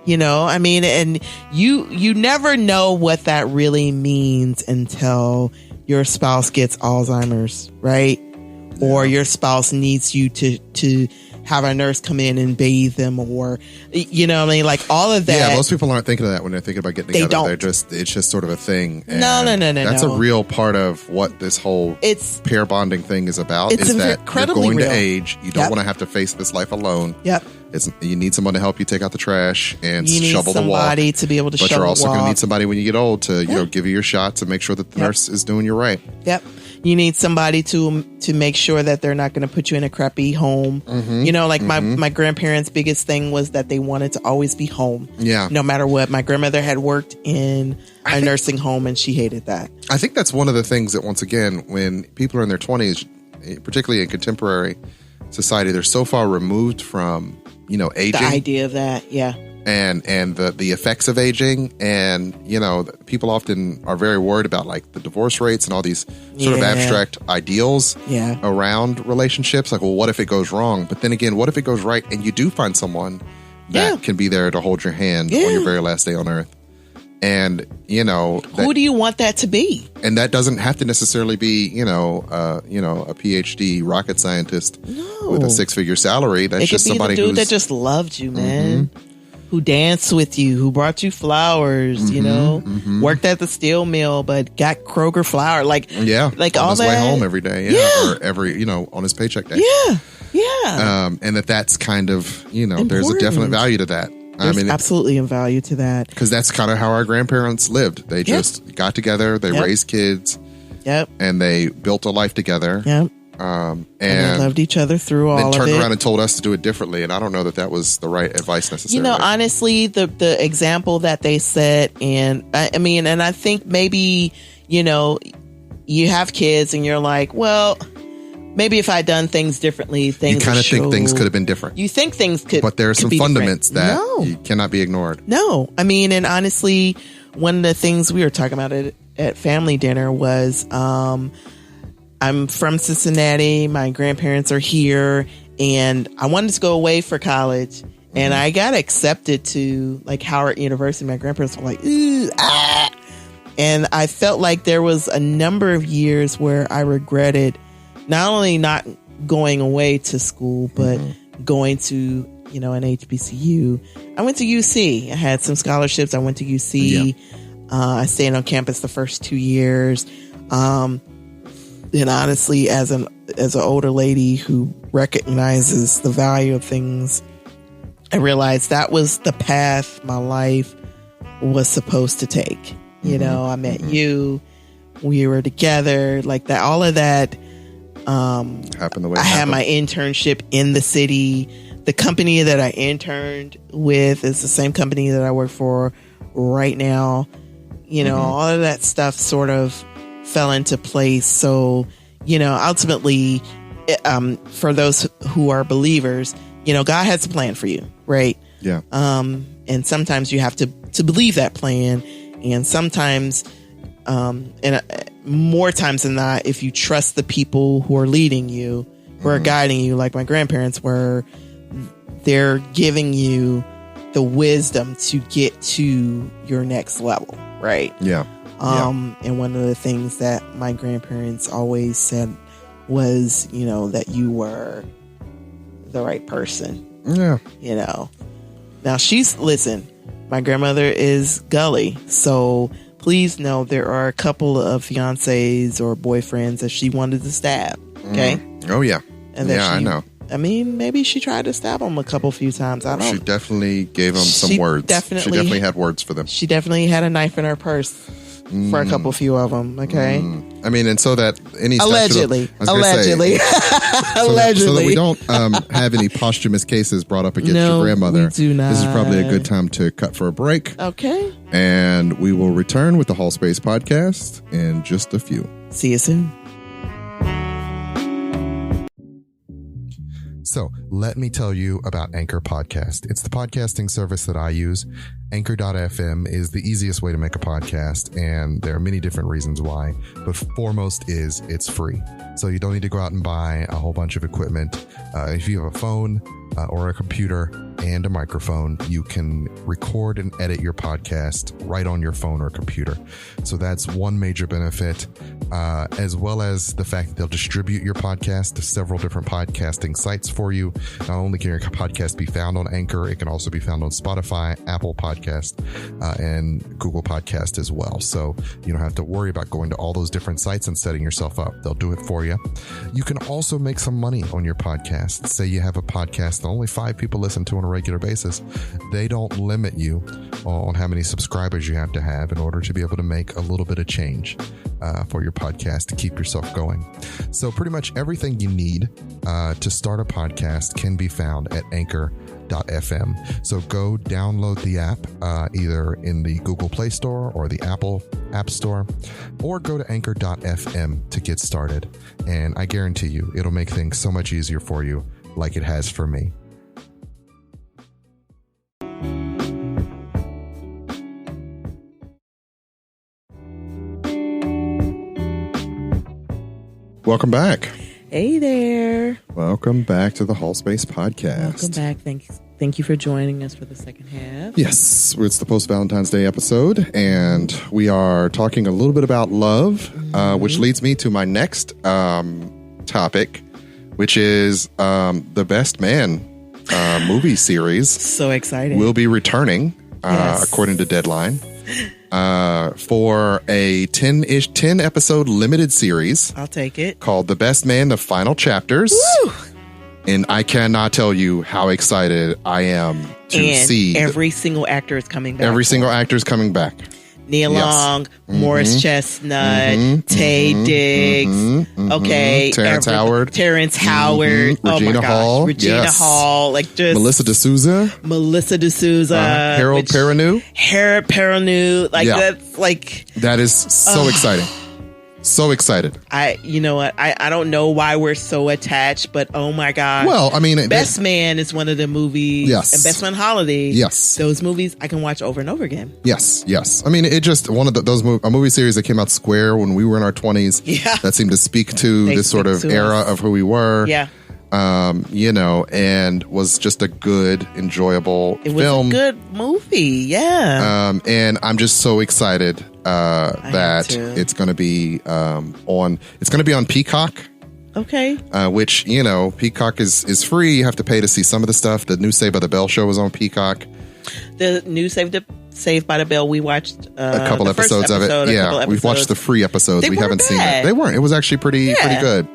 You know, I mean, and you never know what that really means until your spouse gets Alzheimer's, right? Yeah. Or your spouse needs you to have a nurse come in and bathe them, or, you know what I mean? Like, all of that. Yeah, most people aren't thinking of that when they're thinking about getting together. It's just sort of a thing. And no. That's a real part of what this whole pair bonding thing is about. It's is that you're going real. To age. You don't want to have to face this life alone. Yep. You need someone to help you take out the trash and you shovel the walk. You need somebody to be able to shovel the walk. But you're also going to need somebody when you get old to you know, give you your shots and make sure that the nurse is doing you right. Yep. You need somebody to make sure that they're not going to put you in a crappy home. You know, like my grandparents' biggest thing was that they wanted to always be home. Yeah. No matter what. My grandmother had worked in a nursing home, and she hated that. I think that's one of the things that, once again, when people are in their 20s, particularly in contemporary society, they're so far removed from, you know, aging. The idea of that, and the effects of aging, and you know, people often are very worried about like the divorce rates and all these sort of abstract ideals around relationships. Like, well, what if it goes wrong? But then again, what if it goes right and you do find someone that can be there to hold your hand on your very last day on earth? And you know, who do you want that to be? And that doesn't have to necessarily be, a PhD rocket scientist with a 6-figure salary. That's just somebody dude that just loved you, man. Who danced with you, who brought you flowers, you know, worked at the steel mill, but got Kroger flour, like on all his that. way home every day, or every, on his paycheck day, and that's kind of, important. There's a definite value to that. There's absolutely a value to that, because that's kind of how our grandparents lived. They just got together, they raised kids, and they built a life together. And they loved each other through all of it. Then turned around and told us to do it differently, and I don't know that was the right advice necessarily. You know, honestly, the example that they set, and and I think maybe, you have kids and you're like, well, maybe if I'd done things differently, things you kind of think things could have been different. You think things could, but there are some fundaments different. that you cannot be ignored. No, I mean, and honestly, one of the things we were talking about at family dinner was, I'm from Cincinnati. My grandparents are here, and I wanted to go away for college, and I got accepted to like Howard University. My grandparents were like, ooh, ah. And I felt like there was a number of years where I regretted not only not going away to school, but going to, an HBCU. I went to UC. I had some scholarships. I went to UC. I stayed on campus the first 2 years. And honestly, as an older lady who recognizes the value of things, I realized that was the path my life was supposed to take. I met you, we were together, like that, all of that. Happened the way I had my internship in the city. The company that I interned with is the same company that I work for right now. All of that stuff sort of fell into place. So, ultimately, for those who are believers, God has a plan for you, right? Yeah. And sometimes you have to believe that plan. And sometimes, more times than not, if you trust the people who are leading you, who are guiding you, like my grandparents were, they're giving you the wisdom to get to your next level, right? Yeah. And one of the things that my grandparents always said was, that you were the right person. Yeah. Now listen, my grandmother is gully, so please know there are a couple of fiancés or boyfriends that she wanted to stab. Okay. Oh yeah. And I know. I mean, maybe she tried to stab him a few times. I don't know. She definitely gave him some words. She definitely had words for them. She definitely had a knife in her purse for a few of them. Okay. I mean, and so that any allegedly, so that we don't have any posthumous cases brought up against your grandmother, we do not. This is probably a good time to cut for a break. Okay. And we will return with the Hallspace Podcast in just a few. See you soon. So let me tell you about Anchor Podcast. It's the podcasting service that I use. Anchor.fm is the easiest way to make a podcast, and there are many different reasons why, but foremost is it's free. So you don't need to go out and buy a whole bunch of equipment. If you have a phone or a computer and a microphone, you can record and edit your podcast right on your phone or computer. So that's one major benefit, as well as the fact that they'll distribute your podcast to several different podcasting sites for you. Not only can your podcast be found on Anchor, it can also be found on Spotify, Apple Podcast, and Google Podcast as well. So you don't have to worry about going to all those different sites and setting yourself up. They'll do it for you. You can also make some money on your podcast. Say you have a podcast that only 5 people listen to on a regular basis. They don't limit you on how many subscribers you have to have in order to be able to make a little bit of change for your podcast to keep yourself going. So pretty much everything you need to start a podcast can be found at Anchor.fm. So go download the app either in the Google Play Store or the Apple App Store, or go to Anchor.fm to get started. And I guarantee you, it'll make things so much easier for you, like it has for me. Welcome back. Hey there. Welcome back to the Hallspace Podcast. Welcome back. Thank you for joining us for the second half. Yes, it's the post-Valentine's Day episode, and we are talking a little bit about love, which leads me to my next topic, which is the Best Man movie series. So excited. Will be returning, according to Deadline, for a 10 episode limited series. I'll take it. Called The Best Man, The Final Chapters. Woo! And I cannot tell you how excited I am to see. Every single actor is coming back. Every single actor is coming back. Neil Long, Morris Chestnut, Taye Diggs, Terrence Howard, Regina Hall, like just Melissa D'Souza, Harold Perrineau, like that's like that is so exciting. So excited. You know what? I don't know why we're so attached, but oh my God. Well, I mean, Best Man is one of the movies. Yes. And Best Man Holiday. Yes. Those movies I can watch over and over again. Yes. Yes. I mean, it just one of a movie series that came out square when we were in our 20s. Yeah. That seemed to speak to this sort of era of who we were. Yeah. You know, and was just a good, enjoyable film. It was a good movie, yeah. And I'm just so excited that it's going to be on Peacock. Okay. Which, you know, Peacock is free. You have to pay to see some of the stuff. The new Saved by the Bell show was on Peacock. The new Saved by the Bell, we watched a couple episodes of it. Yeah, we've watched the free episodes. We haven't seen it. They weren't. It was actually pretty good.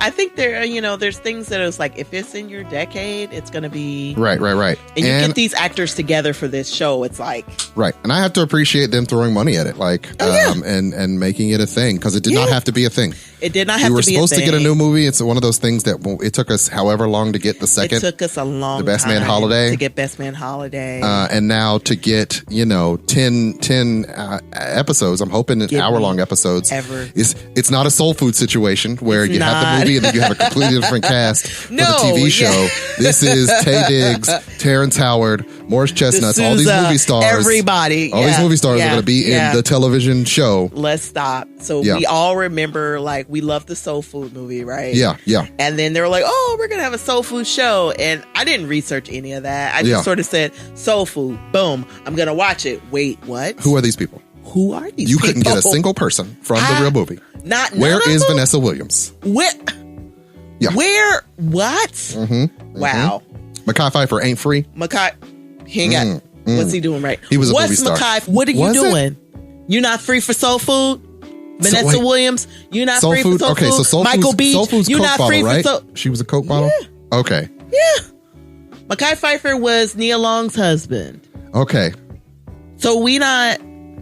I think there's things that it's like, if it's in your decade, it's going to be right. And you get these actors together for this show. It's like right, and I have to appreciate them throwing money at it, like and making it a thing, because it did not have to be a thing. It did not have to be a thing. We were supposed to get a new movie. It's one of those things that it took us however long to get the second. It took us a long the Best time Man Holiday to get Best Man Holiday, and now to get 10 episodes. I'm hoping hour-long episodes. It's not a soul food situation where you have the movie and then you have a completely different cast for the TV show. This is Taye Diggs, Terrence Howard, Morris Chestnuts, all these movie stars. Everybody. All these movie stars are going to be in the television show. Let's stop. So we all remember, like, we love the soul food movie, right? Yeah. And then they were like, oh, we're going to have a soul food show. And I didn't research any of that. I just sort of said, soul food, boom, I'm going to watch it. Wait, what? Who are these people? Who are these people? You couldn't get a single person from the real movie. Where is Vanessa Williams? Where? Yeah. Where? What? Mm-hmm. Wow. Mekhi Phifer ain't free. He ain't got. What's he doing right? He was a movie star. Mekhi? What are you doing? You're not free for soul food? Vanessa Williams, you're not free for soul food? Okay, so soul Michael Beach, you're not free for soul. She was a Coke bottle? Yeah. Okay. Yeah. Mekhi Phifer was Nia Long's husband. Okay. So we not...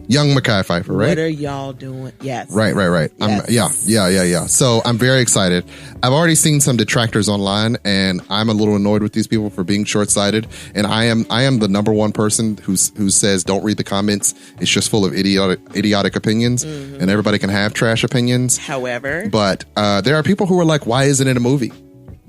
Young Mekhi Phifer, right? What are y'all doing? Yes. Right. Yes. Yeah. So I'm very excited. I've already seen some detractors online, and I'm a little annoyed with these people for being short-sighted. And I am the number one person who says don't read the comments. It's just full of idiotic opinions, and everybody can have trash opinions. However, but there are people who are like, why isn't it a movie?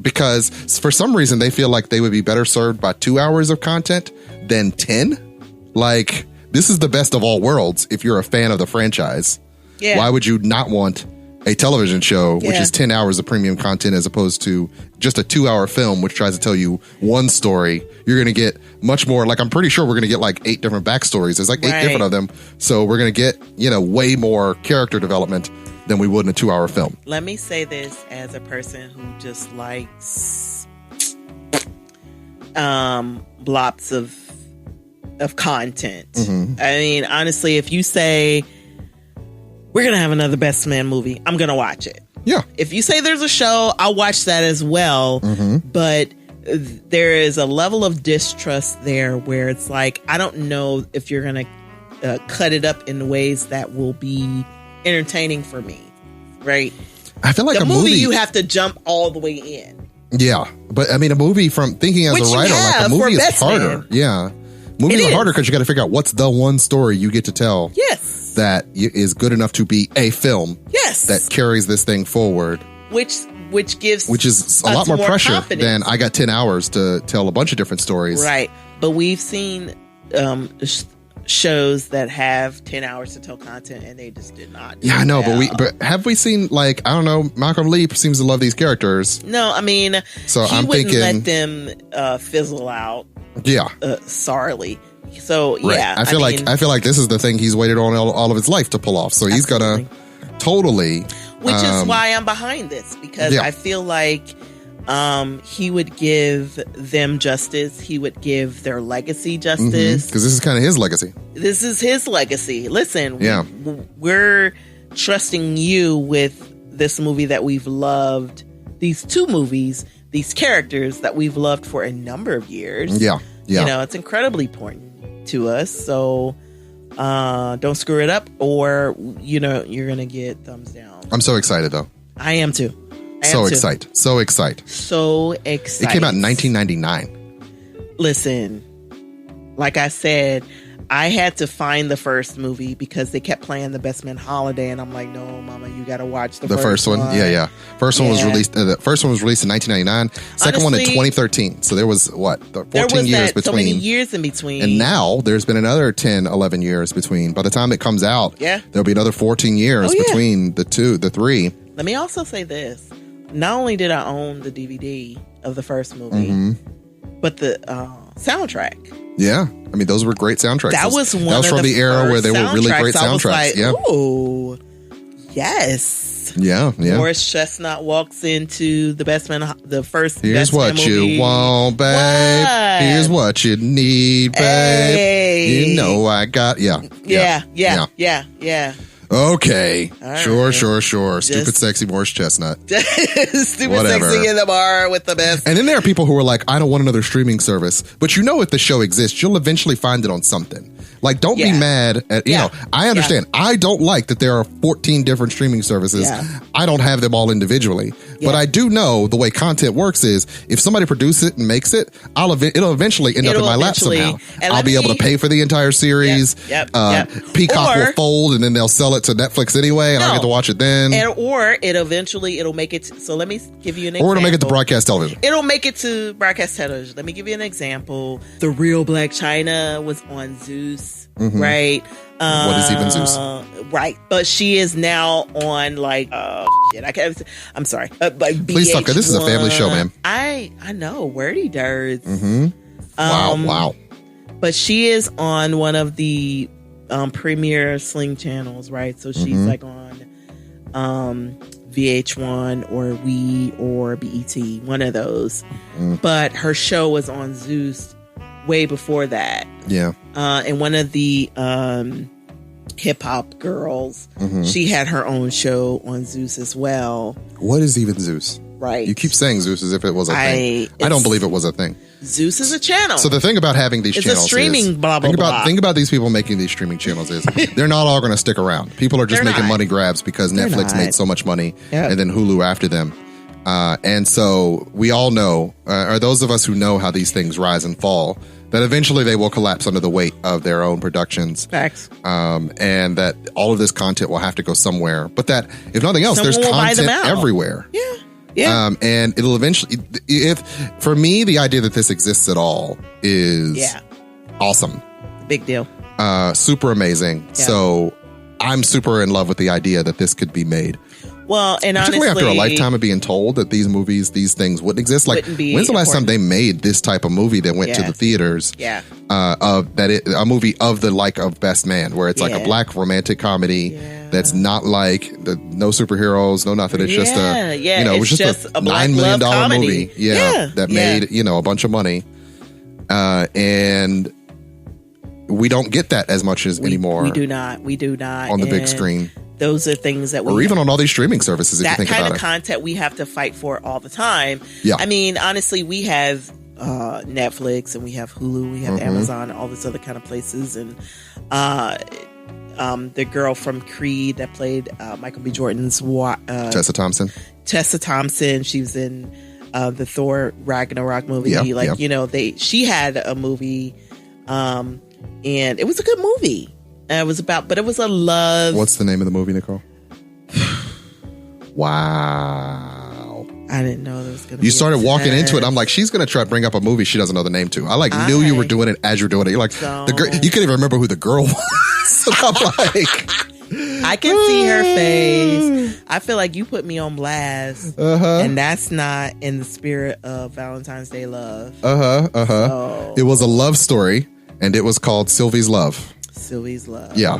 Because for some reason they feel like they would be better served by 2 hours of content than 10. Like, this is the best of all worlds if you're a fan of the franchise. Yeah. Why would you not want a television show, which is 10 hours of premium content, as opposed to just a 2-hour film, which tries to tell you one story? You're going to get much more. Like, I'm pretty sure we're going to get like 8 different backstories. There's like 8 different of them. So we're going to get, way more character development than we would in a 2-hour film. Let me say this as a person who just likes blobs of content. I mean, honestly, if you say we're gonna have another Best Man movie, I'm gonna watch it. Yeah. If you say there's a show, I'll watch that as well. But there is a level of distrust there where it's like, I don't know if you're gonna cut it up in ways that will be entertaining for me, right? I feel like the movie you have to jump all the way in. Yeah, but I mean, a movie, from thinking as a writer, like a movie is harder. Man. Yeah. Movies are harder because you got to figure out what's the one story you get to tell. Yes. That is good enough to be a film. Yes. That carries this thing forward. Which is a lot more pressure confidence. than I got 10 hours to tell a bunch of different stories. Right. But we've seen shows that have 10 hours to tell content and they just did not. Yeah, I know, but have we seen, like, I don't know, Malcolm Lee seems to love these characters. No, I mean, so I'm thinking, let them fizzle out. Yeah. Sorely. So yeah, I feel like this is the thing he's waited on all of his life to pull off. So he's gonna totally. Which is why I'm behind this, because I feel like he would give them justice. He would give their legacy justice, because this is kind of his legacy. This is his legacy. Listen, we're trusting you with this movie that we've loved. These 2 movies. These characters that we've loved for a number of years. Yeah. It's incredibly important to us. So don't screw it up, or you're gonna get thumbs down. I'm so excited though. I am too. So excited. It came out in 1999. Listen, like I said, I had to find the first movie because they kept playing The Best Man Holiday, and I'm like, no, Mama, you got to watch the first one. Yeah. First one was released. The first one was released in 1999. Second one in 2013. So there was 14 years between. So many years in between. And now there's been another 10, 11 years between. By the time it comes out, there'll be another 14 years between the three. Let me also say this: not only did I own the DVD of the first movie, but the soundtrack. Yeah, I mean those were great soundtracks. That was from the era where they were really great soundtracks. Oh, yes. Yeah. Morris Chestnut walks into the first. Here's Best what Man you movie. want, babe. What? Here's what you need, babe. Hey. You know I got Yeah. Okay. All Sure. right. Stupid, sexy Morris Chestnut. Stupid, Whatever. sexy in the bar with the best. And then there are people who are like, I don't want another streaming service. But if the show exists, you'll eventually find it on something. Like, don't be mad at, I understand. I don't like that there are 14 different streaming services. Yeah. I don't have them all individually. But I do know the way content works is if somebody produces it and makes it, it'll eventually end up in my lap somehow. I'll be able to pay for the entire series. Peacock will fold and then they'll sell it to Netflix anyway and I'll get to watch it then. Or it'll make it. So let me give you an example. Or it'll make it to broadcast television. It'll make it to broadcast television. Let me give you an example. The Real Black China was on Zeus, right? What is even Zeus? Right, but she is now on I'm sorry. Please talk. This is a family show, man. I know. Wordy dirts. Wow. But she is on one of the premier Sling channels, right? So she's like on VH1 or We or BET, one of those. But her show was on Zeus way before that. Yeah. And one of the hip hop girls, she had her own show on Zeus as well. What is even Zeus? Right. You keep saying Zeus as if it was a thing. I don't believe it was a thing. Zeus is a channel. So the thing about having these channels a streaming is, blah, blah, blah. Think about these people making these streaming channels is they're not all going to stick around. People are just making money grabs because Netflix made so much money and then Hulu after them. And so we all know, or those of us who know how these things rise and fall, that eventually they will collapse under the weight of their own productions. Facts. And that all of this content will have to go somewhere. But that, if nothing else, there's content everywhere. Yeah. Yeah. And it'll eventually, for me, the idea that this exists at all is awesome. Big deal. Super amazing. Yeah. So I'm super in love with the idea that this could be made. Well, and particularly honestly, after a lifetime of being told that these things wouldn't exist. Like, when's the last time they made this type of movie that went to the theaters? Yeah. A movie of the like of Best Man, where it's like a black romantic comedy that's not like no superheroes, no nothing. It's just it was just a $9 million movie. That made a bunch of money, and we don't get that as much as anymore. We do not on the big screen. Those are things that or even on all these streaming services. If you think about it, that kind of content we have to fight for all the time. Yeah. I mean, honestly, we have Netflix and we have Hulu, we have Amazon, all this other kind of places, and the girl from Creed that played Michael B. Jordan's Tessa Thompson. She was in the Thor Ragnarok movie. She had a movie, and it was a good movie. It was a love. What's the name of the movie, Nicole? Wow. I didn't know there was going to be. You started walking into it. I'm like, she's going to try to bring up a movie she doesn't know the name to. I knew you were doing it as you're doing it. You're like, the girl, you couldn't even remember who the girl was. So I'm like, I can see her face. I feel like you put me on blast. And that's not in the spirit of Valentine's Day love. So. It was a love story, and it was called Sylvie's Love. Sylvie's Love. Yeah.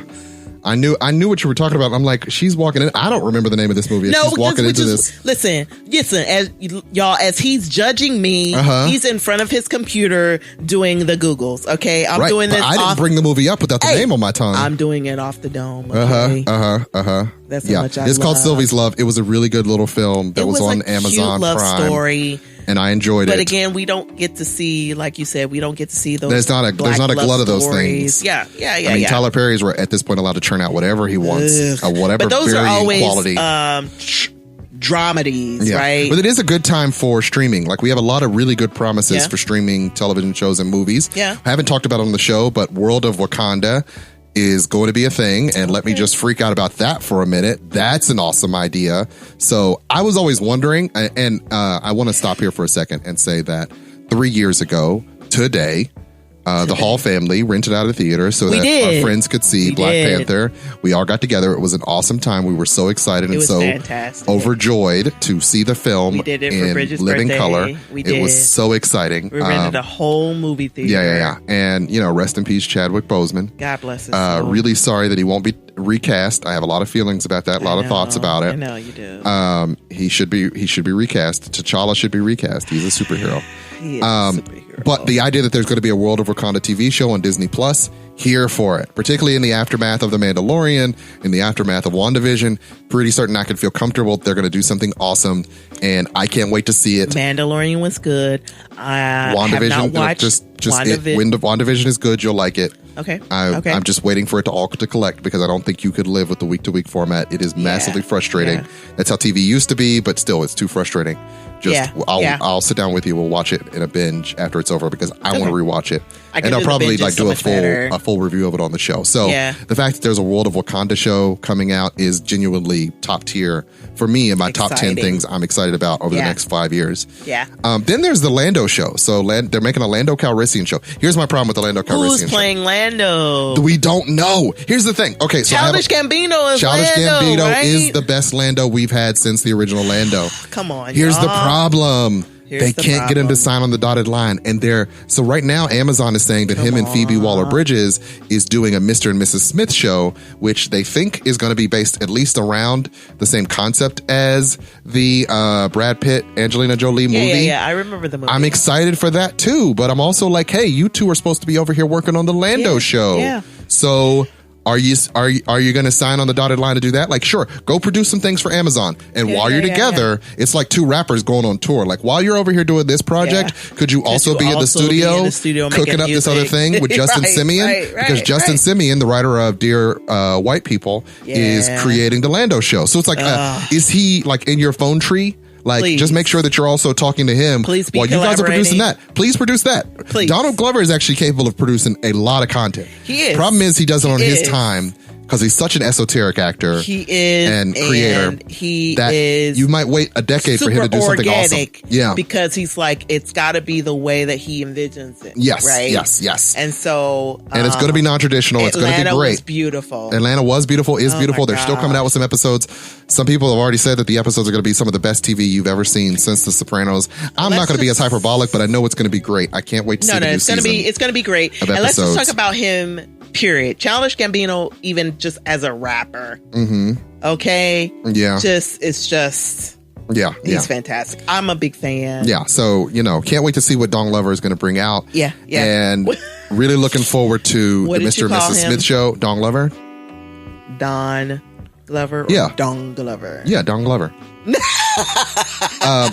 I knew what you were talking about. I'm like, she's walking in. I don't remember the name of this movie. No, she's walking into this. Listen, as he's judging me, he's in front of his computer doing the Googles. Okay, I'm doing this. I didn't bring the movie up without the name on my tongue. I'm doing it off the dome. Okay? That's how much I It's called Sylvie's Love. It was a really good little film that was on Amazon Prime. Cute love story. And I enjoyed it. But again, we don't get to see, like you said, those. There's not a glut of those things. Yeah. I mean, Tyler Perry's at this point allowed to churn out whatever he wants, whatever but those very are always, quality. dramedies, right? But it is a good time for streaming. Like, we have a lot of really good promises for streaming television shows and movies. Yeah. I haven't talked about it on the show, but World of Wakanda is going to be a thing. And let me just freak out about that for a minute. That's an awesome idea. So I was always wondering, and I want to stop here for a second and say that 3 years ago today, the Hall family rented out a theater so that our friends could see Black Panther. We all got together. It was an awesome time. We were so excited and so fantastic. Overjoyed to see the film we did it for Bridget's living birthday. color. We did. It was so exciting. We rented a whole movie theater. Yeah. And, rest in peace, Chadwick Boseman. God bless his soul. Really sorry that he won't be recast. I have a lot of feelings about that, a lot of thoughts about it. I know you do. He should be recast. T'Challa should be recast. He's a superhero. He is a superhero. But the idea that there's going to be a World of Wakanda TV show on Disney Plus, here for it. Particularly in the aftermath of The Mandalorian, in the aftermath of WandaVision, pretty certain I could feel comfortable they're going to do something awesome, and I can't wait to see it. Mandalorian was good. WandaVision, have not watched WandaVision is good. You'll like it. Okay. I'm just waiting for it to all to collect because I don't think you could live with the week-to-week format. It is massively frustrating. Yeah. That's how TV used to be, but still, it's too frustrating. I'll sit down with you. We'll watch it in a binge after it's over because I want to rewatch it, and I'll probably do a full review of it on the show. So the fact that there's a World of Wakanda show coming out is genuinely top tier for me in my top 10 things I'm excited about over the next 5 years. Yeah. Then there's the Lando show. So they're making a Lando Calrissian show. Here's my problem with the Lando Calrissian show. Who's playing Lando? We don't know. Here's the thing. Okay, so Childish Gambino is Childish Lando, Gambino right? is the best Lando we've had since the original Lando. Come on, Here's the problem. Here's they the can't problem. get him to sign on the dotted line. And so right now, Amazon is saying that him and Phoebe Waller-Bridges is doing a Mr. and Mrs. Smith show, which they think is going to be based at least around the same concept as the Brad Pitt, Angelina Jolie movie. Yeah, I remember the movie. I'm excited for that too, but I'm also like, hey, you two are supposed to be over here working on the Lando show. Yeah. So are you going to sign on the dotted line to do that? Like, sure, go produce some things for Amazon. And while you're together, it's like two rappers going on tour. Like, while you're over here doing this project, could you also be in the studio cooking up this other thing with Justin Simeon? Because Justin Simeon, the writer of Dear White People, is creating the Lando show. So it's like, is he like in your phone tree? Like, just make sure that you're also talking to him while you guys are producing that. Please produce that. Please. Donald Glover is actually capable of producing a lot of content. He is. Problem is he does it on his time because he's such an esoteric actor. He is. And creator. And he is. You might wait a decade for him to do something awesome. Yeah. Because he's like, it's got to be the way that he envisions it. Yes. Right? Yes. And so. And it's going to be non-traditional. It's going to be great. Atlanta was beautiful. Atlanta was beautiful, is beautiful. They're still coming out with some episodes. Some people have already said that the episodes are going to be some of the best TV you've ever seen since The Sopranos. I'm not going to be as hyperbolic, but I know it's going to be great. I can't wait to see the new season. It's going to be great. And let's just talk about him. Period. Childish Gambino, even just as a rapper. Mm-hmm. Okay. Yeah. Yeah. He's fantastic. I'm a big fan. Yeah. So, can't wait to see what Don Glover is going to bring out. Yeah. And really looking forward to the Mr. and Mrs. Smith show. Don Glover? Don Glover? Yeah. Don Glover. Yeah, Don Glover.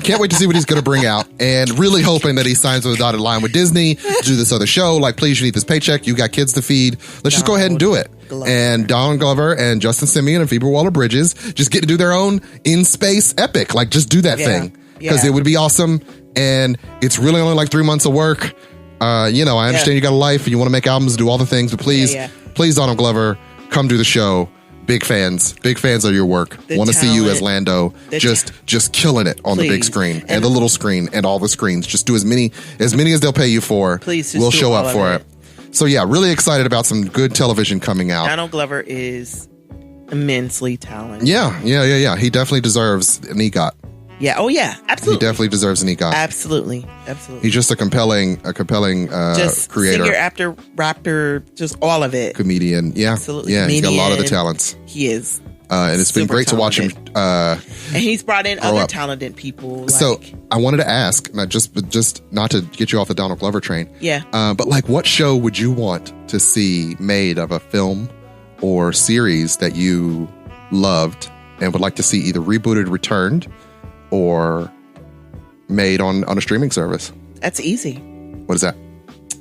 Can't wait to see what he's going to bring out, and really hoping that he signs on the dotted line with Disney to do this other show. Like, please, you need this paycheck. You got kids to feed. Let's just go ahead and do it. Glover. And Don Glover and Justin Simeon and Phoebe Waller-Bridges just get to do their own in-space epic. Like, just do that thing because it would be awesome. And it's really only like 3 months of work. I understand you got a life and you want to make albums, do all the things, but please, Donald Glover, come do the show. Big fans of your work. Want to see you as Lando, just killing it on the big screen and the little screen and all the screens. Just do as many as they'll pay you for. Please, we'll show up for it. So yeah, really excited about some good television coming out. Donald Glover is immensely talented. Yeah. He definitely deserves an EGOT. Yeah. Oh yeah. Absolutely. He definitely deserves an EGOT. Absolutely. He's just a compelling just creator, singer, actor, rapper, just all of it. Comedian. Yeah. Absolutely. Yeah. Comedian. He's got a lot of the talents. He is. And it's been great talented. to watch him. And he's brought in other talented people. So I wanted to ask, just not to get you off the Donald Glover train. Yeah. But like, what show would you want to see made of a film or series that you loved and would like to see either rebooted, returned, or made on a streaming service? That's easy. What is that?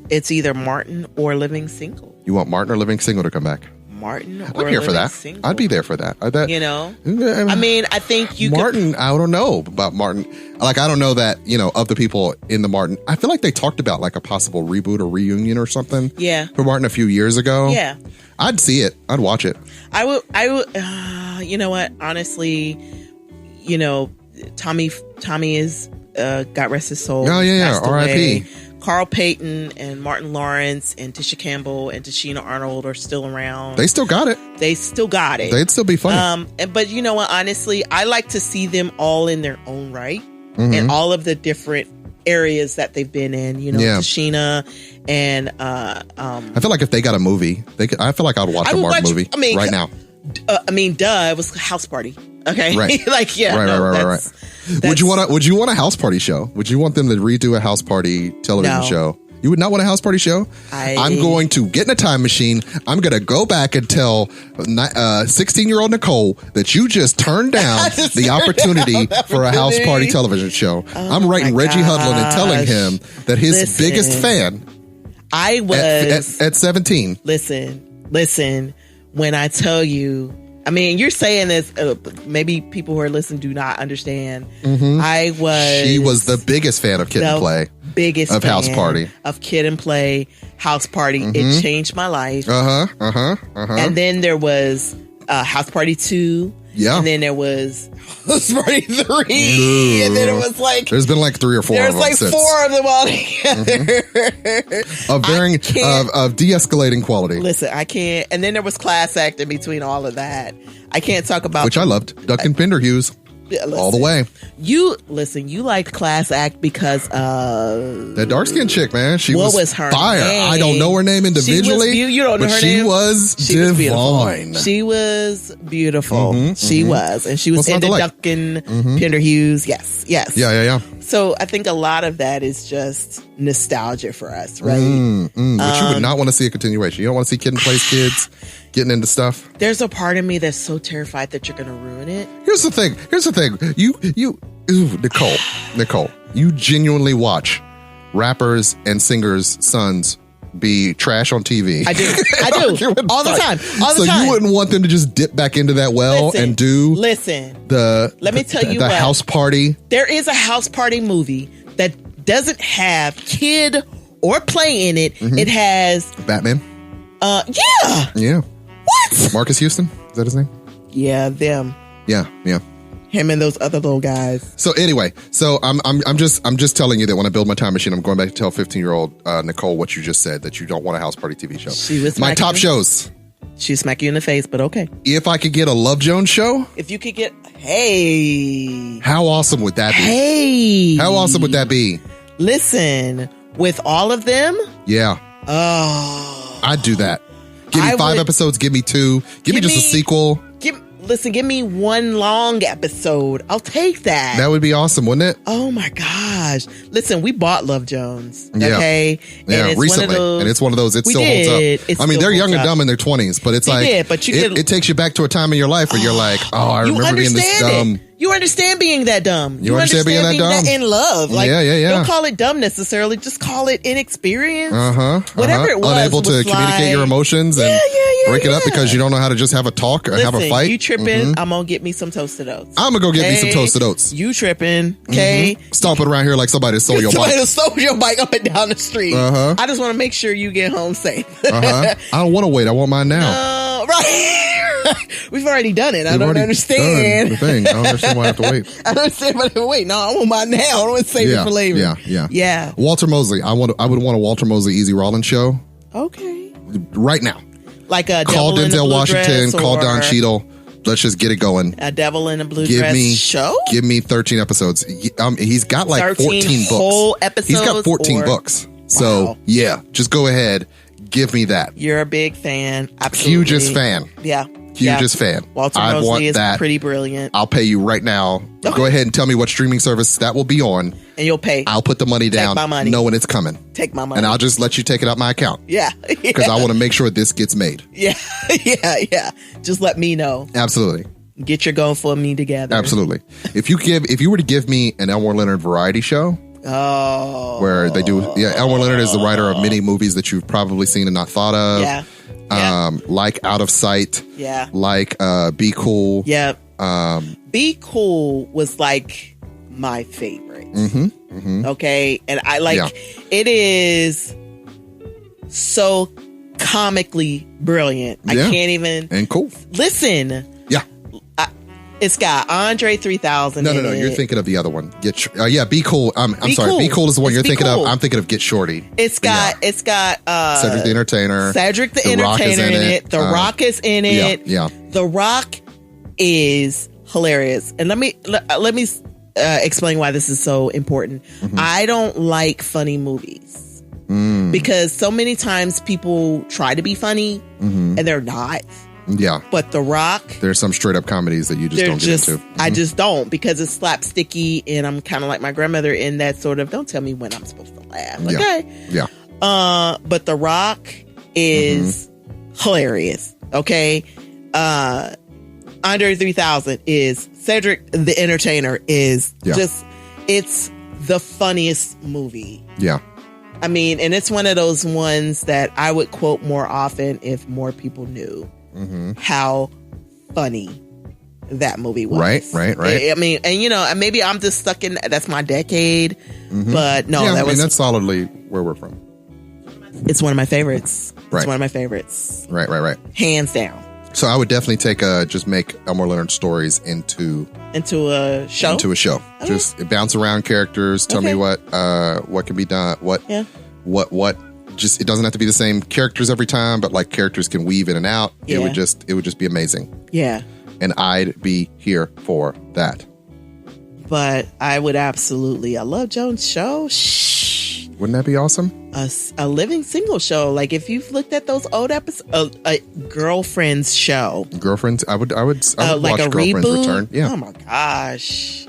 It's either Martin or Living Single. You want Martin or Living Single to come back? Martin. I'm here for that. Single. I'd be there for that. You know, I mean, I think Martin. I don't know about Martin. Like, I don't know that, of the people in the Martin. I feel like they talked about like a possible reboot or reunion or something. Yeah. For Martin a few years ago. Yeah. I'd see it. I'd watch it. I would. You know what? Honestly, Tommy is God rest his soul. Oh yeah. R.I.P. Carl Payton and Martin Lawrence and Tisha Campbell and Tashina Arnold are still around. They still got it. They'd still be funny. But you know what? Honestly, I like to see them all in their own right and all of the different areas that they've been in. Tashina and I feel like if they got a movie, I feel like I'd watch a Martin movie right now. It was House Party. Okay, right. Right. Would you want a House Party show? Would you want them to redo a House Party television show? You would not want a House Party show? I'm going to get in a time machine. I'm going to go back and tell 16-year-old Nicole that you just turned down the opportunity for a House Party television show. I'm writing Reggie Hudlin and telling him that his biggest fan I was at 17. Listen, when I tell you, I mean, you're saying this, maybe people who are listening do not understand. She was the biggest fan of Kid and Play. Of House Party. Of Kid and Play, House Party. It changed my life. And then there was House Party 2. Yeah. And then there was House Party 3. Ooh. And then it was like... There's been like 3 or 4 of them. There's like 4 of them all together. Of de-escalating quality. Listen, I can't... And then there was Class Act in between all of that. I can't talk about... Which I loved. Duncan Penderhughes. All the way. You liked Class Act because of that dark skinned chick, man. She was her fire. Name? I don't know her name individually. You don't know her name. She was divine. She was beautiful. She was, and she was into Duncan Penderhughes. Yes. Yeah. So I think a lot of that is just nostalgia for us, right? But you would not want to see a continuation. You don't want to see Kid and Play's kids getting into stuff. There's a part of me that's so terrified that you're going to ruin it. Here's the thing. Nicole, you genuinely watch rappers and singers' sons be trash on TV. I do. All the time. So you wouldn't want them to just dip back into that well and do let me tell you the House Party. There is a House Party movie that doesn't have Kid or Play in it. It has Batman. Yeah. What? Marcus Houston? Is that his name? Yeah, them. Yeah. Him and those other little guys. So anyway, I'm just telling you that when I build my time machine, I'm going back to tell 15-year-old Nicole what you just said, that you don't want a House Party TV show. She was my top shows. She smack you in the face, but okay. If I could get a Love Jones show, if you could get, how awesome would that be? How awesome would that be? Listen, with all of them, I'd do that. Give me 5 episodes. Give me 2. Give me just a sequel. Give me 1 long episode. I'll take that. That would be awesome, wouldn't it? Oh my gosh. Listen, we bought Love Jones. Okay. Yeah, and recently. And it's one of those, it still holds up. I mean, they're young and dumb in their 20s, but it's it takes you back to a time in your life where you're like, I remember being this dumb. You understand being that dumb. You understand being that dumb? In love. Like, yeah. Don't call it dumb necessarily. Just call it inexperience. Whatever it was. Unable to communicate your emotions and break it up because you don't know how to just have a talk or have a fight. You tripping. I'm going to get me some toasted oats. I'm going to go get me some toasted oats. You tripping. Okay. Stomping around here like somebody stole your bike. Somebody stole your bike up and down the street. I just want to make sure you get home safe. I don't want to wait. I want mine now. Right. We've already done it. I don't understand. The thing. I don't understand why I have to wait. I don't understand why I have to wait. No, I want mine now. I don't want to save it for later. Yeah. Walter Mosley. I would want a Walter Mosley Easy Rollins show. Okay. Right now. Like a call Denzel Washington. Call Don Cheadle. Let's just get it going. A Devil in a Blue Dress show? Give me 13 episodes. He's got like 14 whole books. Episodes He's got 14 books. So, just go ahead. Give me that. You're a big fan. Absolutely. Hugest fan. Yeah. Hugest fan. Walter Mosley is pretty brilliant. I'll pay you right now. Okay. Go ahead and tell me what streaming service that will be on. And you'll pay. I'll put the money down knowing it's coming. Take my money. And I'll just let you take it out my account. Yeah. Because I want to make sure this gets made. Yeah. Just let me know. Absolutely. Get your going for me together. Absolutely. If you were to give me an Elmore Leonard variety show, where they do, Elmore Leonard is the writer of many movies that you've probably seen and not thought of. Yeah. like Out of Sight. Yeah. Like Be Cool. Yep. Be Cool was like my favorite. Okay. And I like it is so comically brilliant. I can't even. And cool. Listen. Yeah. It's got Andre 3000. No. You're thinking of the other one. Be Cool. I'm sorry. Cool. Be Cool is the one It's you're Be thinking Cool. of. I'm thinking of Get Shorty. It's got Cedric the Entertainer. Cedric the Rock is Entertainer in it. The Rock is in it. Yeah. The Rock is hilarious. And let me explain why this is so important. I don't like funny movies because so many times people try to be funny and they're not. Yeah. But The Rock, there's some straight up comedies that you just don't get into. I just don't, because it's slapsticky, and I'm kind of like my grandmother in that sort of, don't tell me when I'm supposed to laugh. Okay. Yeah. But The Rock is hilarious. Okay. Andre 3000 is Cedric the Entertainer is just, it's the funniest movie. Yeah. I mean, and it's one of those ones that I would quote more often if more people knew how funny that movie was. Right. I mean, and maybe I'm just stuck in, that's my decade, but no, that's solidly where we're from. It's one of my favorites. Right. It's one of my favorites. Right. Hands down. So I would definitely take just make Elmore Leonard stories into a show. Okay. Just bounce around characters. Tell me what can be done. What. Just, it doesn't have to be the same characters every time, but like characters can weave in and out. Yeah. It would just be amazing. Yeah. And I'd be here for that. But I would absolutely. I love Joan's show. Shh. Wouldn't that be awesome? A living single show. Like if you've looked at those old episodes, a Girlfriends show. Girlfriends. I would like watch a Girlfriends reboot? Return. Yeah. Oh my gosh.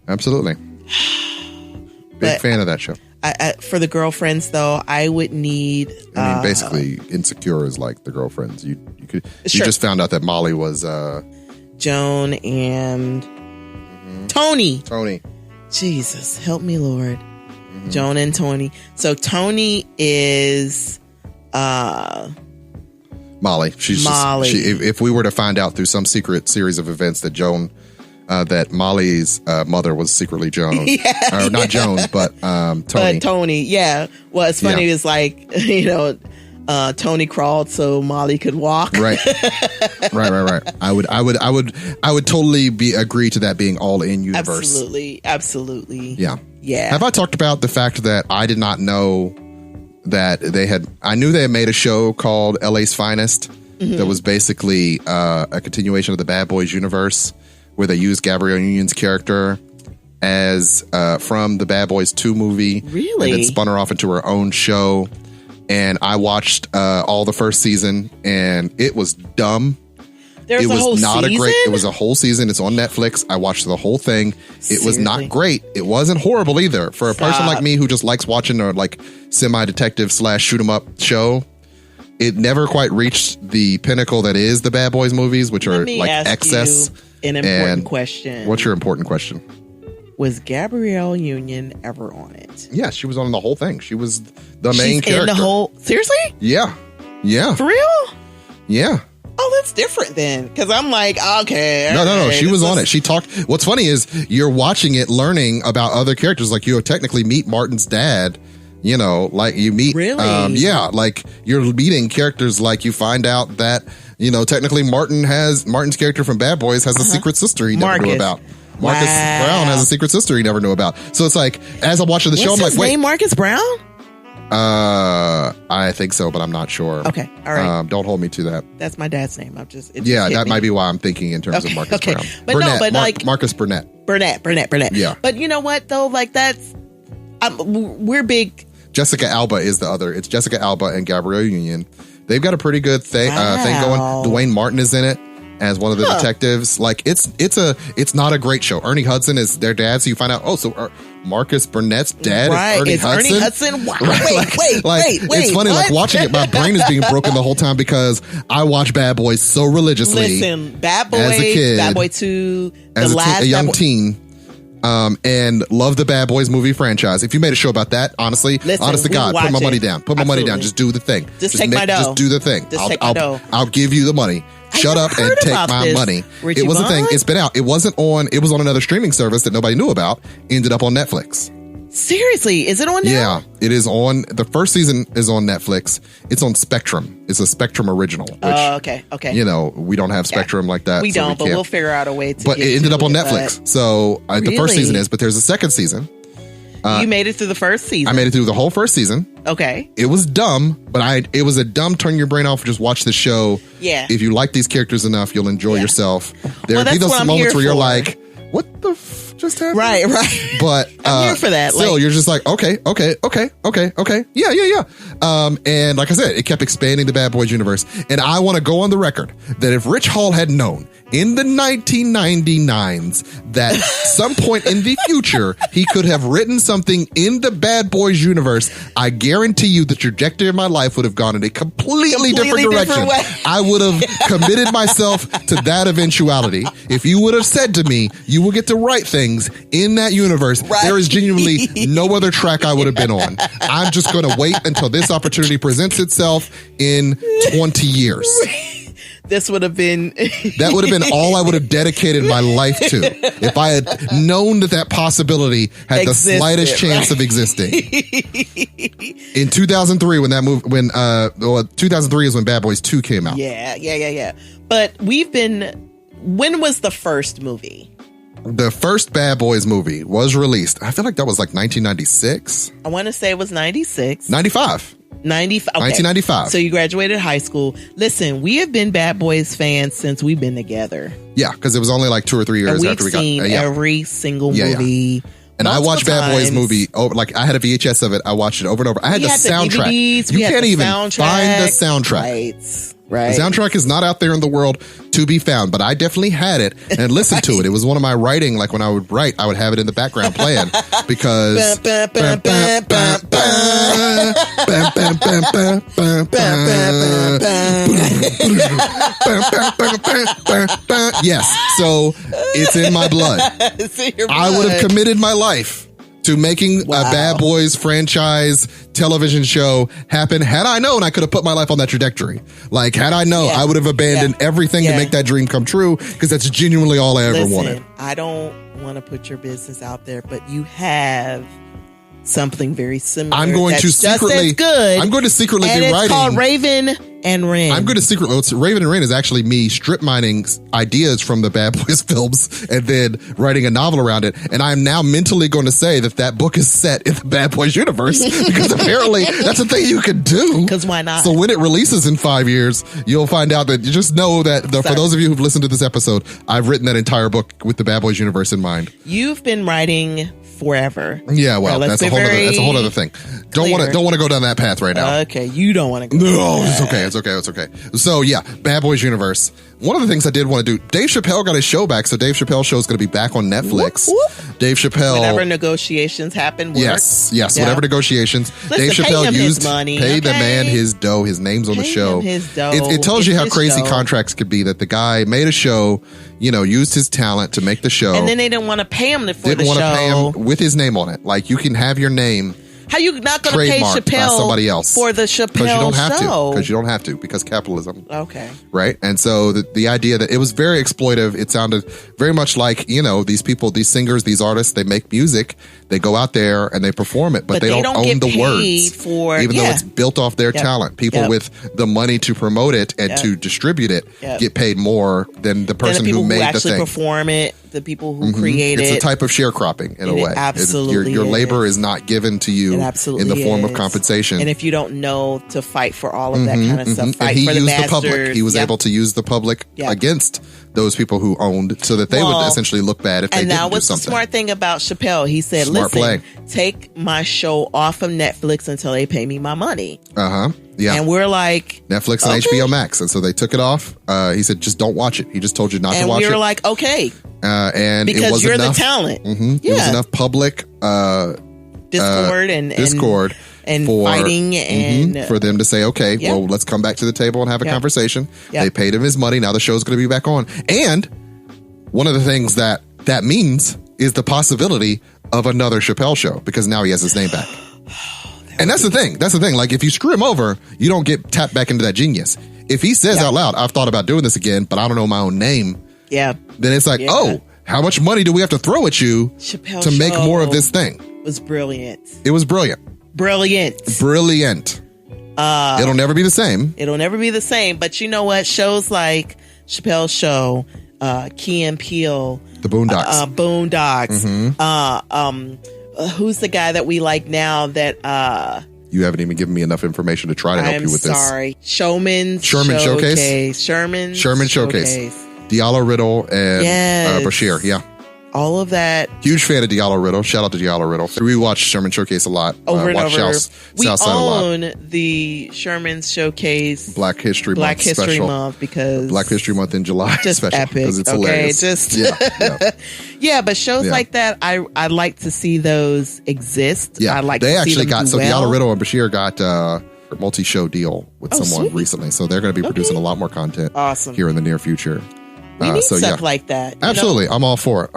Absolutely. Big fan of that show. For the Girlfriends, though, I would need. I mean, basically, Insecure is like the Girlfriends. You just found out that Molly was Joan and Tony. Jesus, help me, Lord. Joan and Tony. So Tony is Molly. She's Molly. If we were to find out through some secret series of events that that Molly's mother was secretly Joan. Not Joan, but Tony. But Tony, yeah. Well, it's funny. It's like, Tony crawled so Molly could walk. Right. I would totally agree to that being all in universe. Absolutely. Yeah. Yeah. Have I talked about the fact that I did not know that I knew they had made a show called LA's Finest that was basically a continuation of the Bad Boys universe, where they used Gabrielle Union's character as from the Bad Boys 2 movie. Really? And then spun her off into her own show. And I watched all the first season, and it was dumb. It was not a great. It was a whole season. It's on Netflix. I watched the whole thing. It was not great. It wasn't horrible either. For a person like me who just likes watching a like semi-detective / shoot 'em up show, it never quite reached the pinnacle that is the Bad Boys movies, which are like excess. An important question. What's your important question? Was Gabrielle Union ever on it? Yeah, she was on the whole thing. She was the main character. In the whole. Seriously? Yeah. For real? Yeah. Oh, that's different then. Because I'm like, okay. No. She was on it. She talked. What's funny is you're watching it, learning about other characters. Like you technically meet Martin's dad. Like you meet. Really? Like you're meeting characters. Like you find out that technically Martin's character from Bad Boys has a secret sister he never knew about. Marcus Brown has a secret sister he never knew about. So it's like, as I'm watching the show, I'm like, wait. Name Marcus Brown? I think so, but I'm not sure. Okay. All right. Don't hold me to that. That's my dad's name. That might be why I'm thinking in terms of Marcus Brown. But Burnett, Marcus Burnett. Burnett. Yeah. But you know what though? Like we're big. Jessica Alba is the other. It's Jessica Alba and Gabrielle Union. They've got a pretty good thing going. Dwayne Martin is in it as one of the detectives. Like it's not a great show. Ernie Hudson is their dad, so you find out. Marcus Burnett's dad is Ernie Hudson. Wow. Right. Wait. It's funny, like watching it. My brain is being broken the whole time because I watch Bad Boys so religiously. Listen, Bad Boys, as a kid, Bad Boy 2, as a young teen. and love the Bad Boys movie franchise. If you made a show about that, honestly, honest to God, put my money down. Put my money down. Just do the thing. Just take my dough. Just do the thing. I'll give you the money. Shut up and take my money. Richie it was Vaughn? a thing. It's been out. It was on another streaming service that nobody knew about. Ended up on Netflix. Seriously, is it on now? Yeah, it is on. The first season is on Netflix. It's on Spectrum. It's a Spectrum original. Which, okay. You know, we don't have Spectrum like that. We don't, but we'll figure out a way to. But it ended up on Netflix. So the first season is, but there's a second season. You made it through the first season. I made it through the whole first season. Okay. It was dumb, but it was a dumb turn your brain off. Just watch the show. Yeah. If you like these characters enough, you'll enjoy yourself. There'll be those moments where you're like, what the just happened? Right. But I'm here for that. Still, you're just like, okay. Yeah. And like I said, it kept expanding the Bad Boys universe. And I want to go on the record that if Ritch Hall had known in the 1999s that some point in the future he could have written something in the Bad Boys universe, I guarantee you the trajectory of my life would have gone in a completely different direction. I would have committed myself to that eventuality. If you would have said to me, you will get to write things in that universe, there is genuinely no other track I would have been on. I'm just going to wait until this opportunity presents itself in 20 years. This would have been... That would have been all I would have dedicated my life to if I had known that possibility had the slightest chance of existing. In 2003, when 2003 is when Bad Boys 2 came out. Yeah. But when was the first movie? The first Bad Boys movie was released. I feel like that was like 1996. I want to say it was 96. 95. 1995. So you graduated high school. Listen, we have been Bad Boys fans since we've been together. Yeah, because it was only like 2 or 3 years after we got. We've seen every single movie. And I watched Bad Boys movie. Oh, like I had a VHS of it. I watched it over and over. I had the soundtrack. You can't even find the soundtrack. Right. The soundtrack is not out there in the world to be found, but I definitely had it and listened to it. It was one of my writing. Like when I would write, I would have it in the background playing because. Yes, so it's in my blood. I would have committed my life to making a Bad Boys franchise television show happen. Had I known, I could have put my life on that trajectory. Like, had I known, I would have abandoned everything to make that dream come true, because that's genuinely all I ever wanted. I don't want to put your business out there, but you have something very similar. I'm going to secretly be writing. It's called Raven and Wren. I'm going to secretly. Raven and Wren is actually me strip mining ideas from the Bad Boys films and then writing a novel around it. And I'm now mentally going to say that book is set in the Bad Boys universe, because apparently that's a thing you can do. Because why not? So when it releases in 5 years, you'll find out that you just know that for those of you who've listened to this episode, I've written that entire book with the Bad Boys universe in mind. You've been writing forever. Yeah, well, that's a whole other thing. Don't want to go down that path right now. Okay, you don't want to go. No, it's okay. So yeah, Bad Boys universe. One of the things I did want to do, Dave Chappelle got his show back, so Dave Chappelle's show is going to be back on Netflix. Whoop, whoop. Dave Chappelle. Whenever negotiations happen. Yes. Whatever negotiations. Dave Chappelle paid the man his dough. His name's on the show. It tells you how crazy contracts could be, that the guy made a show, used his talent to make the show. And then they didn't want to pay him for the show. Didn't want to pay him with his name on it. Like, you can have your name. How you not going to pay Chappelle somebody else for the Chappelle show? Because you don't have to, because capitalism. Okay. Right? And so the idea that it was very exploitive, it sounded very much like, these people, these singers, these artists, they make music, they go out there and they perform it, but they don't own the words. Even though it's built off their talent. People with the money to promote it and to distribute it get paid more than the person who made the thing. Perform it. The people who create it's a type of sharecropping in a way. Absolutely, your labor is not given to you in the form of compensation. And if you don't know to fight for all of that kind of stuff, fight for the masters. Public. He was able to use the public against those people who owned, so that they would essentially look bad if they didn't do something. And that was the smart thing about Chappelle. He said, "Listen, take my show off of Netflix until they pay me my money." Yeah. And we're like, Netflix and HBO Max. And so they took it off. He said, just don't watch it. He just told you not to watch it. And we were like, okay. And because it was you're enough, the talent. It was enough public discord and fighting and for them to say, okay, well, let's come back to the table and have a conversation. They paid him his money. Now the show's going to be back on. And one of the things that means is the possibility of another Chappelle show because now he has his name back. And that's the thing. That's the thing. Like, if you screw him over, you don't get tapped back into that genius. If he says out loud, I've thought about doing this again, but I don't know my own name. Yeah. Then it's like, oh, how much money do we have to throw at you Chappelle to make more of this thing? It was brilliant. It was brilliant. Brilliant. It'll never be the same. It'll never be the same. But you know what? Shows like Chappelle's Show, Key and Peele, The Boondocks. Who's the guy that we like now that you haven't even given me enough information to try to help you with this. Sherman Showcase. Sherman Showcase. Diallo Riddle and Bashir. Yeah. All of that. Huge fan of Diallo Riddle. Shout out to Diallo Riddle. We watch Sherman Showcase a lot. Over and over. We own the Sherman Showcase Black History Month because Black History Month in July. Just epic. Because it's hilarious. Yeah, but shows like that, I like to see those exist. Yeah, I like they to actually see them got do so well. Diallo Riddle and Bashir got a multi-show deal with someone recently, so they're going to be producing a lot more content. Here in the near future. We need stuff like that. Absolutely. I'm all for it.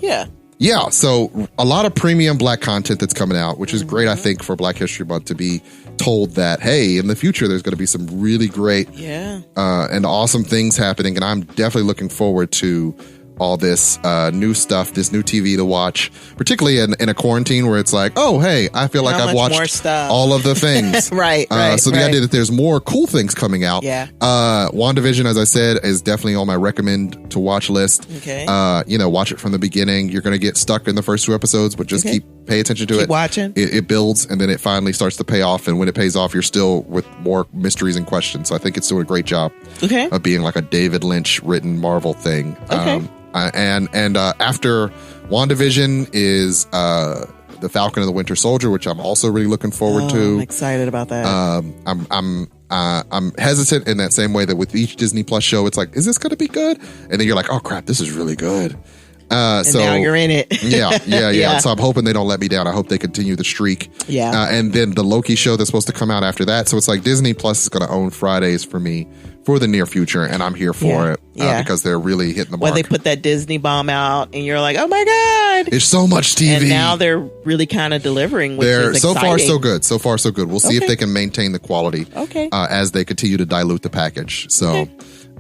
Yeah. Yeah. So a lot of premium Black content that's coming out, which is great, I think, for Black History Month to be told that, hey, in the future, there's going to be some really great and awesome things happening. And I'm definitely looking forward to all this new stuff, this new TV to watch, particularly in a quarantine where it's like, oh, hey, I feel like I've watched all of the things. Right. So the idea that there's more cool things coming out. Yeah. WandaVision, as I said, is definitely on my recommend to watch list. Okay. Watch it from the beginning. You're going to get stuck in the first 2 episodes, but just pay attention to it. Keep watching. It builds, and then it finally starts to pay off. And when it pays off, you're still with more mysteries and questions. So I think it's doing a great job of being like a David Lynch written Marvel thing. Okay. And after WandaVision is the Falcon and the Winter Soldier, which I'm also really looking forward to. I'm excited about that. I'm hesitant in that same way that with each Disney Plus show, it's like, is this going to be good? And then you're like, oh crap, this is really good. And now you're in it. Yeah. So I'm hoping they don't let me down. I hope they continue the streak. Yeah. And then the Loki show that's supposed to come out after that. So it's like Disney Plus is going to own Fridays for me for the near future, and I'm here for it because they're really hitting the mark. When they put that Disney bomb out, and you're like, oh my God. It's so much TV. And now they're really kind of delivering, which is exciting. So far, so good. We'll see if they can maintain the quality as they continue to dilute the package. So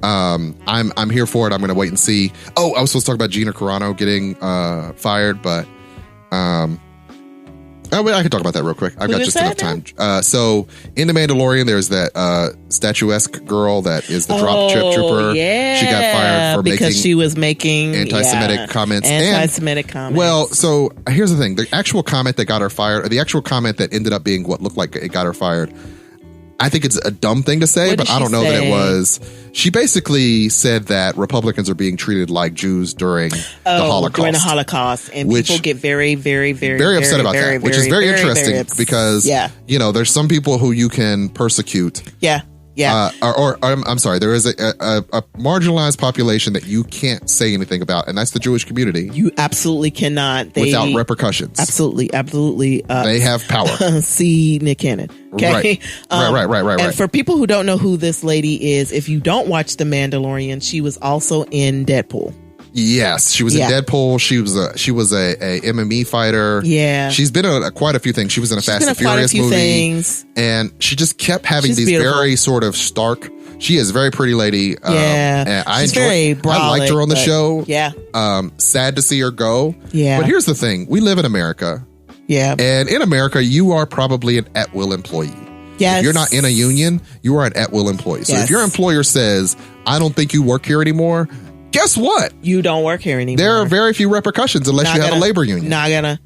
I'm here for it. I'm going to wait and see. Oh, I was supposed to talk about Gina Carano getting fired, but I can talk about that real quick. I've got just enough time. So in The Mandalorian, there's that statuesque girl that is the drop trooper. Yeah, she got fired because she was making anti-Semitic comments. Well, so here's the thing: the actual comment that got her fired, or the actual comment that ended up being what looked like it got her fired, I think it's a dumb thing to say, but I don't know that it was. She basically said that Republicans are being treated like Jews during the Holocaust. And people get very, very, very, very upset about that, which is very interesting because, there's some people who you can persecute. Yeah. I'm sorry, there is a marginalized population that you can't say anything about, and that's the Jewish community. You absolutely cannot. Without repercussions. Absolutely. They have power. See Nick Cannon. Okay. Right. And for people who don't know who this lady is, if you don't watch The Mandalorian, she was also in Deadpool. Yes, she was in Deadpool. She was a MMA fighter. Yeah, she's been in quite a few things. She was in a Fast and Furious movie, and she just kept having these very sort of stark. She is a very pretty lady. And I liked her on the show. Yeah. Sad to see her go. Yeah. But here's the thing: we live in America. Yeah. And in America, you are probably an at-will employee. Yes. If you're not in a union, you are an at-will employee. So if your employer says, "I don't think you work here anymore," guess what? You don't work here anymore. There are very few repercussions unless you have a labor union. Not gonna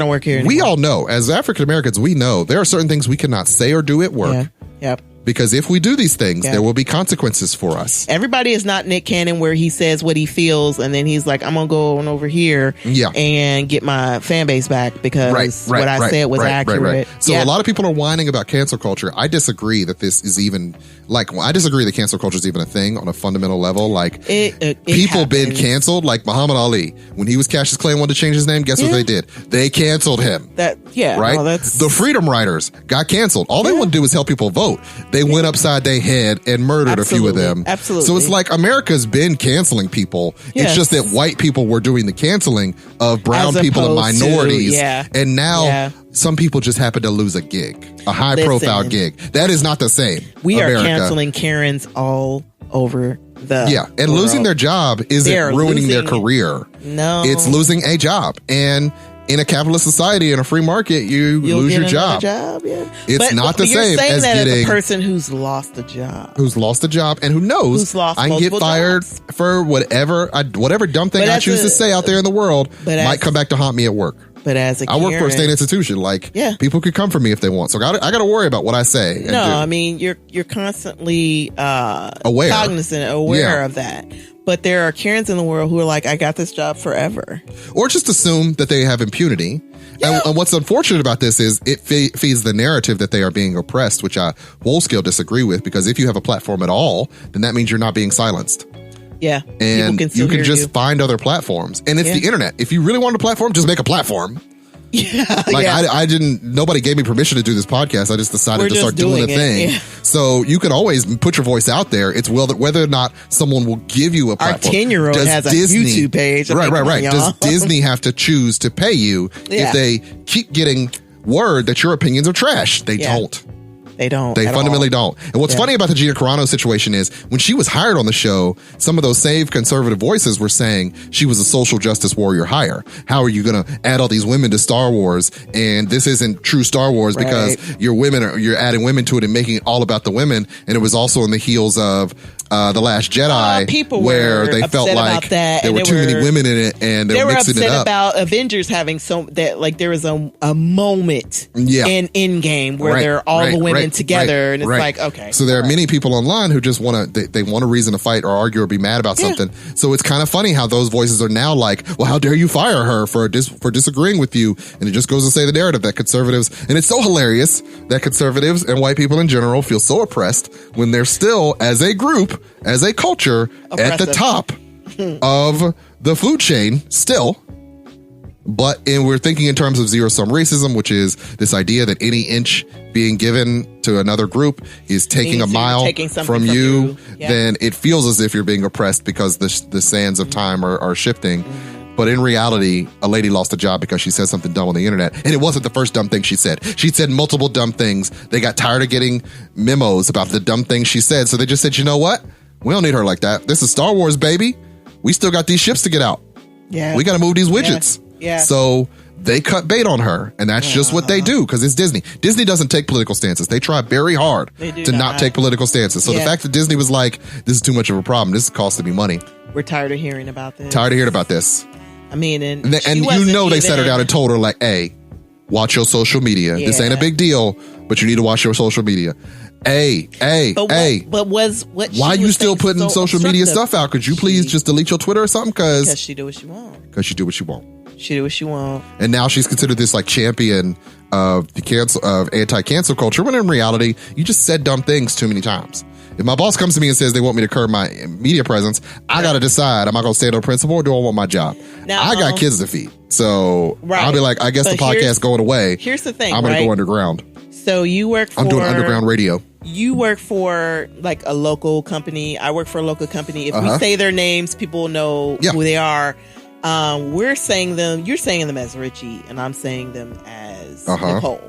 work here anymore. We all know, as African Americans, we know there are certain things we cannot say or do at work. Yep. Because if we do these things, there will be consequences for us. Everybody is not Nick Cannon where he says what he feels and then he's like, I'm going to go on over here and get my fan base back because what I said was accurate. So a lot of people are whining about cancel culture. I disagree that this is even I disagree that cancel culture is even a thing on a fundamental level. Like people been canceled, like Muhammad Ali. When he was Cassius Clay and wanted to change his name, guess what they did? They canceled him. The Freedom Riders got canceled. All they want to do is help people vote. they went upside their head and murdered a few of them. Absolutely. So it's like America's been canceling people. Yes. It's just that white people were doing the canceling of brown As people and opposed minorities. to, And now some people just happen to lose a gig, a high profile gig. That is not the same. We America. are canceling Karens all over the and world. losing their job isn't ruining their career. No. It's losing a job. And in a capitalist society, in a free market, you'll lose your job. It's not the same as getting a person who's lost a job. And who knows, I can get fired for whatever dumb thing I choose to say out there in the world might come back to haunt me at work. But as a I work for a state institution, like people could come for me if they want. So I got to worry about what I say. No, I mean you're constantly cognizant, aware of that. But there are Karens in the world who are like, I got this job forever. Or just assume that they have impunity. Yeah. And what's unfortunate about this is it feeds the narrative that they are being oppressed, which I whole scale disagree with, because if you have a platform at all, then that means you're not being silenced. Yeah. And you can just find other platforms. And it's the internet. If you really want a platform, just make a platform. Nobody gave me permission to do this podcast. I just decided to start doing the thing. Yeah. So you can always put your voice out there. It's whether or not someone will give you a platform. Our 10-year-old has a YouTube page. Right. Does Disney have to choose to pay you if they keep getting word that your opinions are trash? They don't. They don't. They fundamentally don't. And what's funny about the Gina Carano situation is when she was hired on the show, some of those same conservative voices were saying she was a social justice warrior hire. How are you going to add all these women to Star Wars? And this isn't true Star Wars because you're adding women to it and making it all about the women. And it was also in the heels of The Last Jedi, where they felt like there were too many women in it, and they were mixing it up. They were upset about Avengers having there was a moment in Endgame where they're all the women together, and it's like, okay. So there are many people online who just want to, they want a reason to fight or argue or be mad about something. So it's kind of funny how those voices are now like, well, how dare you fire her for disagreeing with you? And it just goes to say the narrative that conservatives, and it's so hilarious that conservatives and white people in general feel so oppressed when they're still, as a group, as a culture, at the top of the food chain still. And we're thinking in terms of zero-sum racism, which is this idea that any inch being given to another group is taking a mile from you, then it feels as if you're being oppressed because the sands of time are shifting. But in reality, a lady lost a job because she said something dumb on the internet. And it wasn't the first dumb thing she said. She said multiple dumb things. They got tired of getting memos about the dumb things she said. So they just said, you know what? We don't need her like that. This is Star Wars, baby. We still got these ships to get out. Yeah. We got to move these widgets. Yeah. So they cut bait on her, and that's just what they do because it's Disney. Disney doesn't take political stances. They try very hard to not take political stances. So the fact that Disney was like, this is too much of a problem. This is costing me money. We're tired of hearing about this. I mean, and they sat her down and told her like, hey, watch your social media. This ain't a big deal, but you need to watch your social media. Why are you still putting social media stuff out? Could you please just delete your Twitter or something? Because she do what she want. She do what she want. And now she's considered this like champion of anti-cancel culture, when in reality, you just said dumb things too many times. If my boss comes to me and says they want me to curb my media presence, I got to decide, am I going to stand on principle or do I want my job? Now, I got kids to feed. So I'll be like, I guess the podcast going away. Here's the thing, I'm going to go underground. So you work for... I'm doing underground radio. You work for like a local company. I work for a local company. If we say their names, people know who they are. You're saying them as Richie, and I'm saying them as Nicole,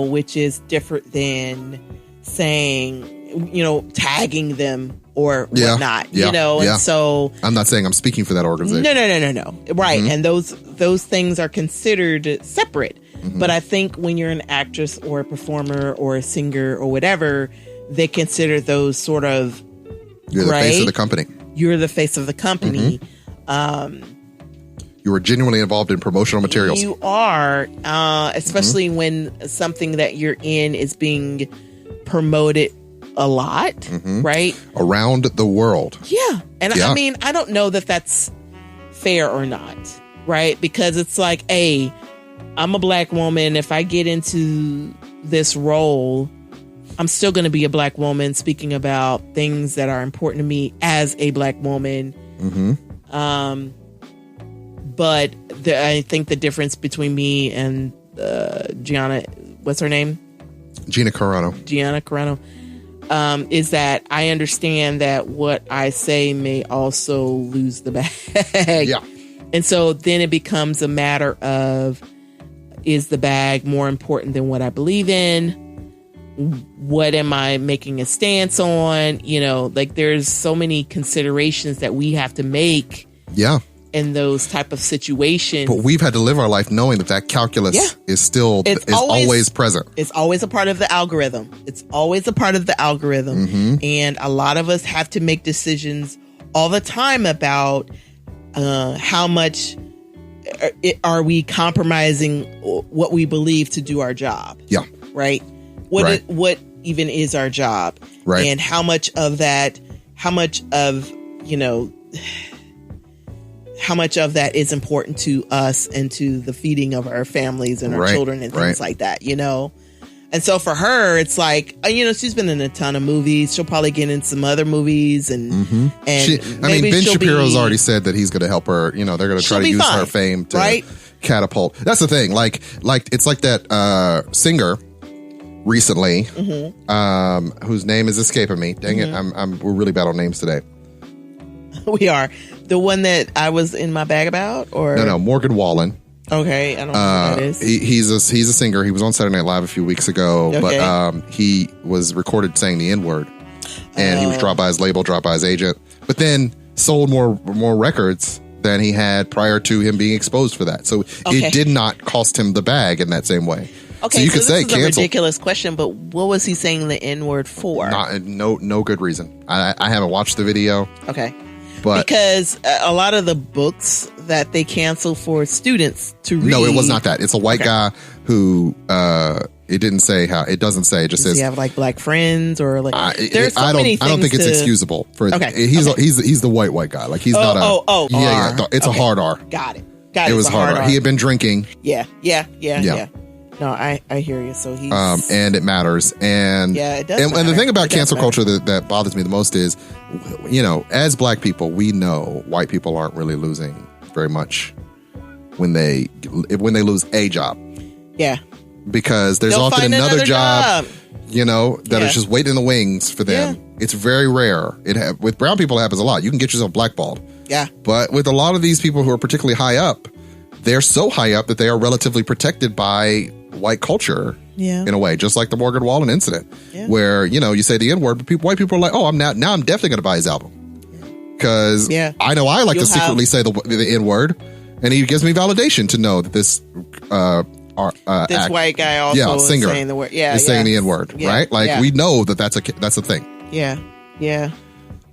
which is different than saying, tagging them or whatnot, and so I'm not saying I'm speaking for that organization. No. Right. And those things are considered separate. But I think when you're an actress or a performer or a singer or whatever, they consider those sort of, you're the face of the company. You're the face of the company. You are genuinely involved in promotional materials. You are, especially when something that you're in is being promoted a lot, right? Around the world. Yeah. And I mean, I don't know that that's fair or not, right? Because it's like, hey, I'm a black woman. If I get into this role, I'm still going to be a black woman speaking about things that are important to me as a black woman. But I think the difference between me and Gina, what's her name? Gina Carano. is that I understand that what I say may also lose the bag. Yeah. And so then it becomes a matter of, is the bag more important than what I believe in? What am I making a stance on? You know, like there's so many considerations that we have to make. Yeah. In those type of situations. But we've had to live our life knowing that calculus is still always present. It's always a part of the algorithm. It's always a part of the algorithm. Mm-hmm. And a lot of us have to make decisions all the time about how much are we compromising what we believe to do our job. Yeah. Right? What even is our job? Right. And how much of that is important to us and to the feeding of our families and our children and things like that, you know? And so for her, it's like, she's been in a ton of movies. She'll probably get in some other movies and Ben Shapiro's already said that he's going to help her. You know, they're going to try to use her fame to catapult. That's the thing. Like it's like that singer recently, whose name is escaping me. Dang it. We're really bad on names today. We are. The one that I was in my bag about, or no, Morgan Wallen. Okay, I don't know who that is. He's a singer. He was on Saturday Night Live a few weeks ago, but he was recorded saying the N-word, and he was dropped by his label, dropped by his agent, but then sold more records than he had prior to him being exposed for that. So it did not cost him the bag in that same way. Okay, so you could say this is cancel. A ridiculous question, but what was he saying the N-word for? No good reason. I haven't watched the video. Okay. But because a lot of the books that they cancel for students to read. No, it was not that. It's a white guy who it didn't say how. It doesn't say. It just says. Does he have like black friends or like? There's so many things. I don't think it's excusable for. He's the white guy. Like he's not a. Yeah. It's a hard R. Got it. It was hard R. He had been drinking. Yeah. No, I hear you. So he's and it matters. And it does. And the thing about cancel culture that bothers me the most is, as black people, we know white people aren't really losing very much when they lose a job. Yeah. Because there's often another job. That is just waiting in the wings for them. Yeah. It's very rare. With brown people, it happens a lot. You can get yourself blackballed. Yeah. But with a lot of these people who are particularly high up, they're so high up that they are relatively protected by white culture in a way, just like the Morgan Wallen incident, where, you say the N-word, but white people are like, oh, I'm definitely going to buy his album. Because I know I like to secretly say the N-word, and he gives me validation to know that this white guy also singer, is saying the word. Is saying the N-word, right? Like, we know that's a thing. Yeah.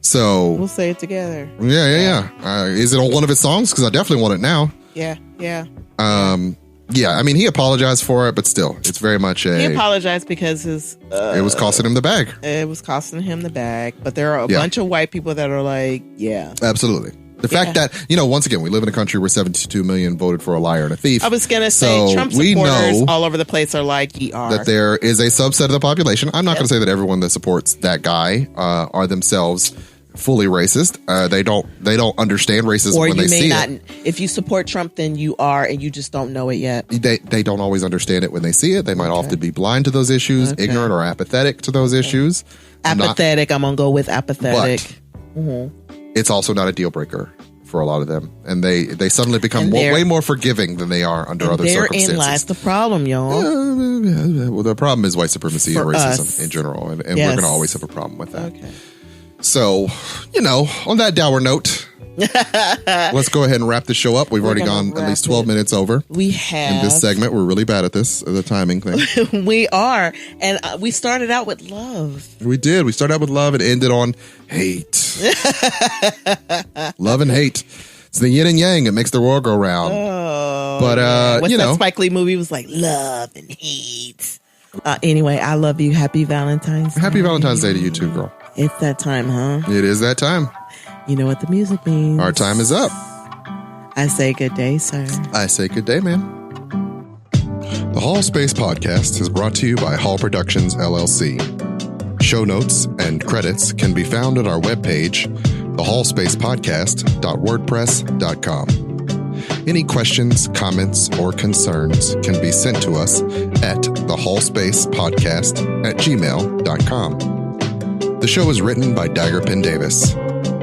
So we'll say it together. Yeah. Is it on one of his songs? Because I definitely want it now. Yeah. I mean, he apologized for it, but still, it's very much he apologized because it was costing him the bag. It was costing him the bag, but there are a bunch of white people that are like, absolutely. The fact that, once again, we live in a country where 72 million voted for a liar and a thief. I was going to say, Trump supporters all over the place are like, that there is a subset of the population. I'm not going to say that everyone that supports that guy are themselves fully racist. They don't understand racism when they see it. If you support Trump, then you are, and you just don't know it yet. They don't always understand it when they see it. They might often be blind to those issues, ignorant or apathetic to those issues. Apathetic. I'm gonna go with apathetic. But it's also not a deal breaker for a lot of them, and they suddenly become way more forgiving than they are under other circumstances. Therein lies the problem, y'all. Well, the problem is white supremacy and racism in general, and we're going to always have a problem with that. Okay. So, on that dour note, let's go ahead and wrap the show up. We've already gone at least 12 minutes over. We have. In this segment, we're really bad at this, the timing thing. We are. And we started out with love. We did. We started out with love and ended on hate. Love and hate. It's the yin and yang. It makes the world go round. Oh, but, that Spike Lee movie was like love and hate. Anyway, I love you. Happy Valentine's Day. Happy Valentine's Day to you too, girl. It's that time, huh? It is that time. You know what the music means. Our time is up. I say good day, sir. I say good day, ma'am. The Hallspace Podcast is brought to you by Hall Productions, LLC. Show notes and credits can be found at our webpage, thehallspacepodcast.wordpress.com. Any questions, comments, or concerns can be sent to us at thehallspacepodcast@gmail.com. The show is written by Daggerpin Davis.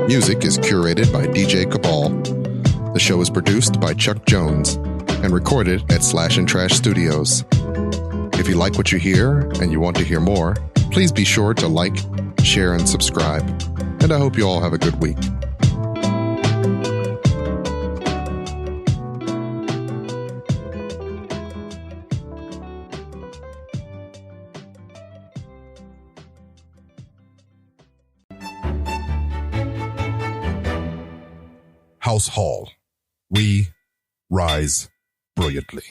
Music is curated by DJ Cabal. The show is produced by Chuck Jones and recorded at Slash and Trash Studios. If you like what you hear and you want to hear more, please be sure to like, share, and subscribe. And I hope you all have a good week. House Hall. We rise brilliantly.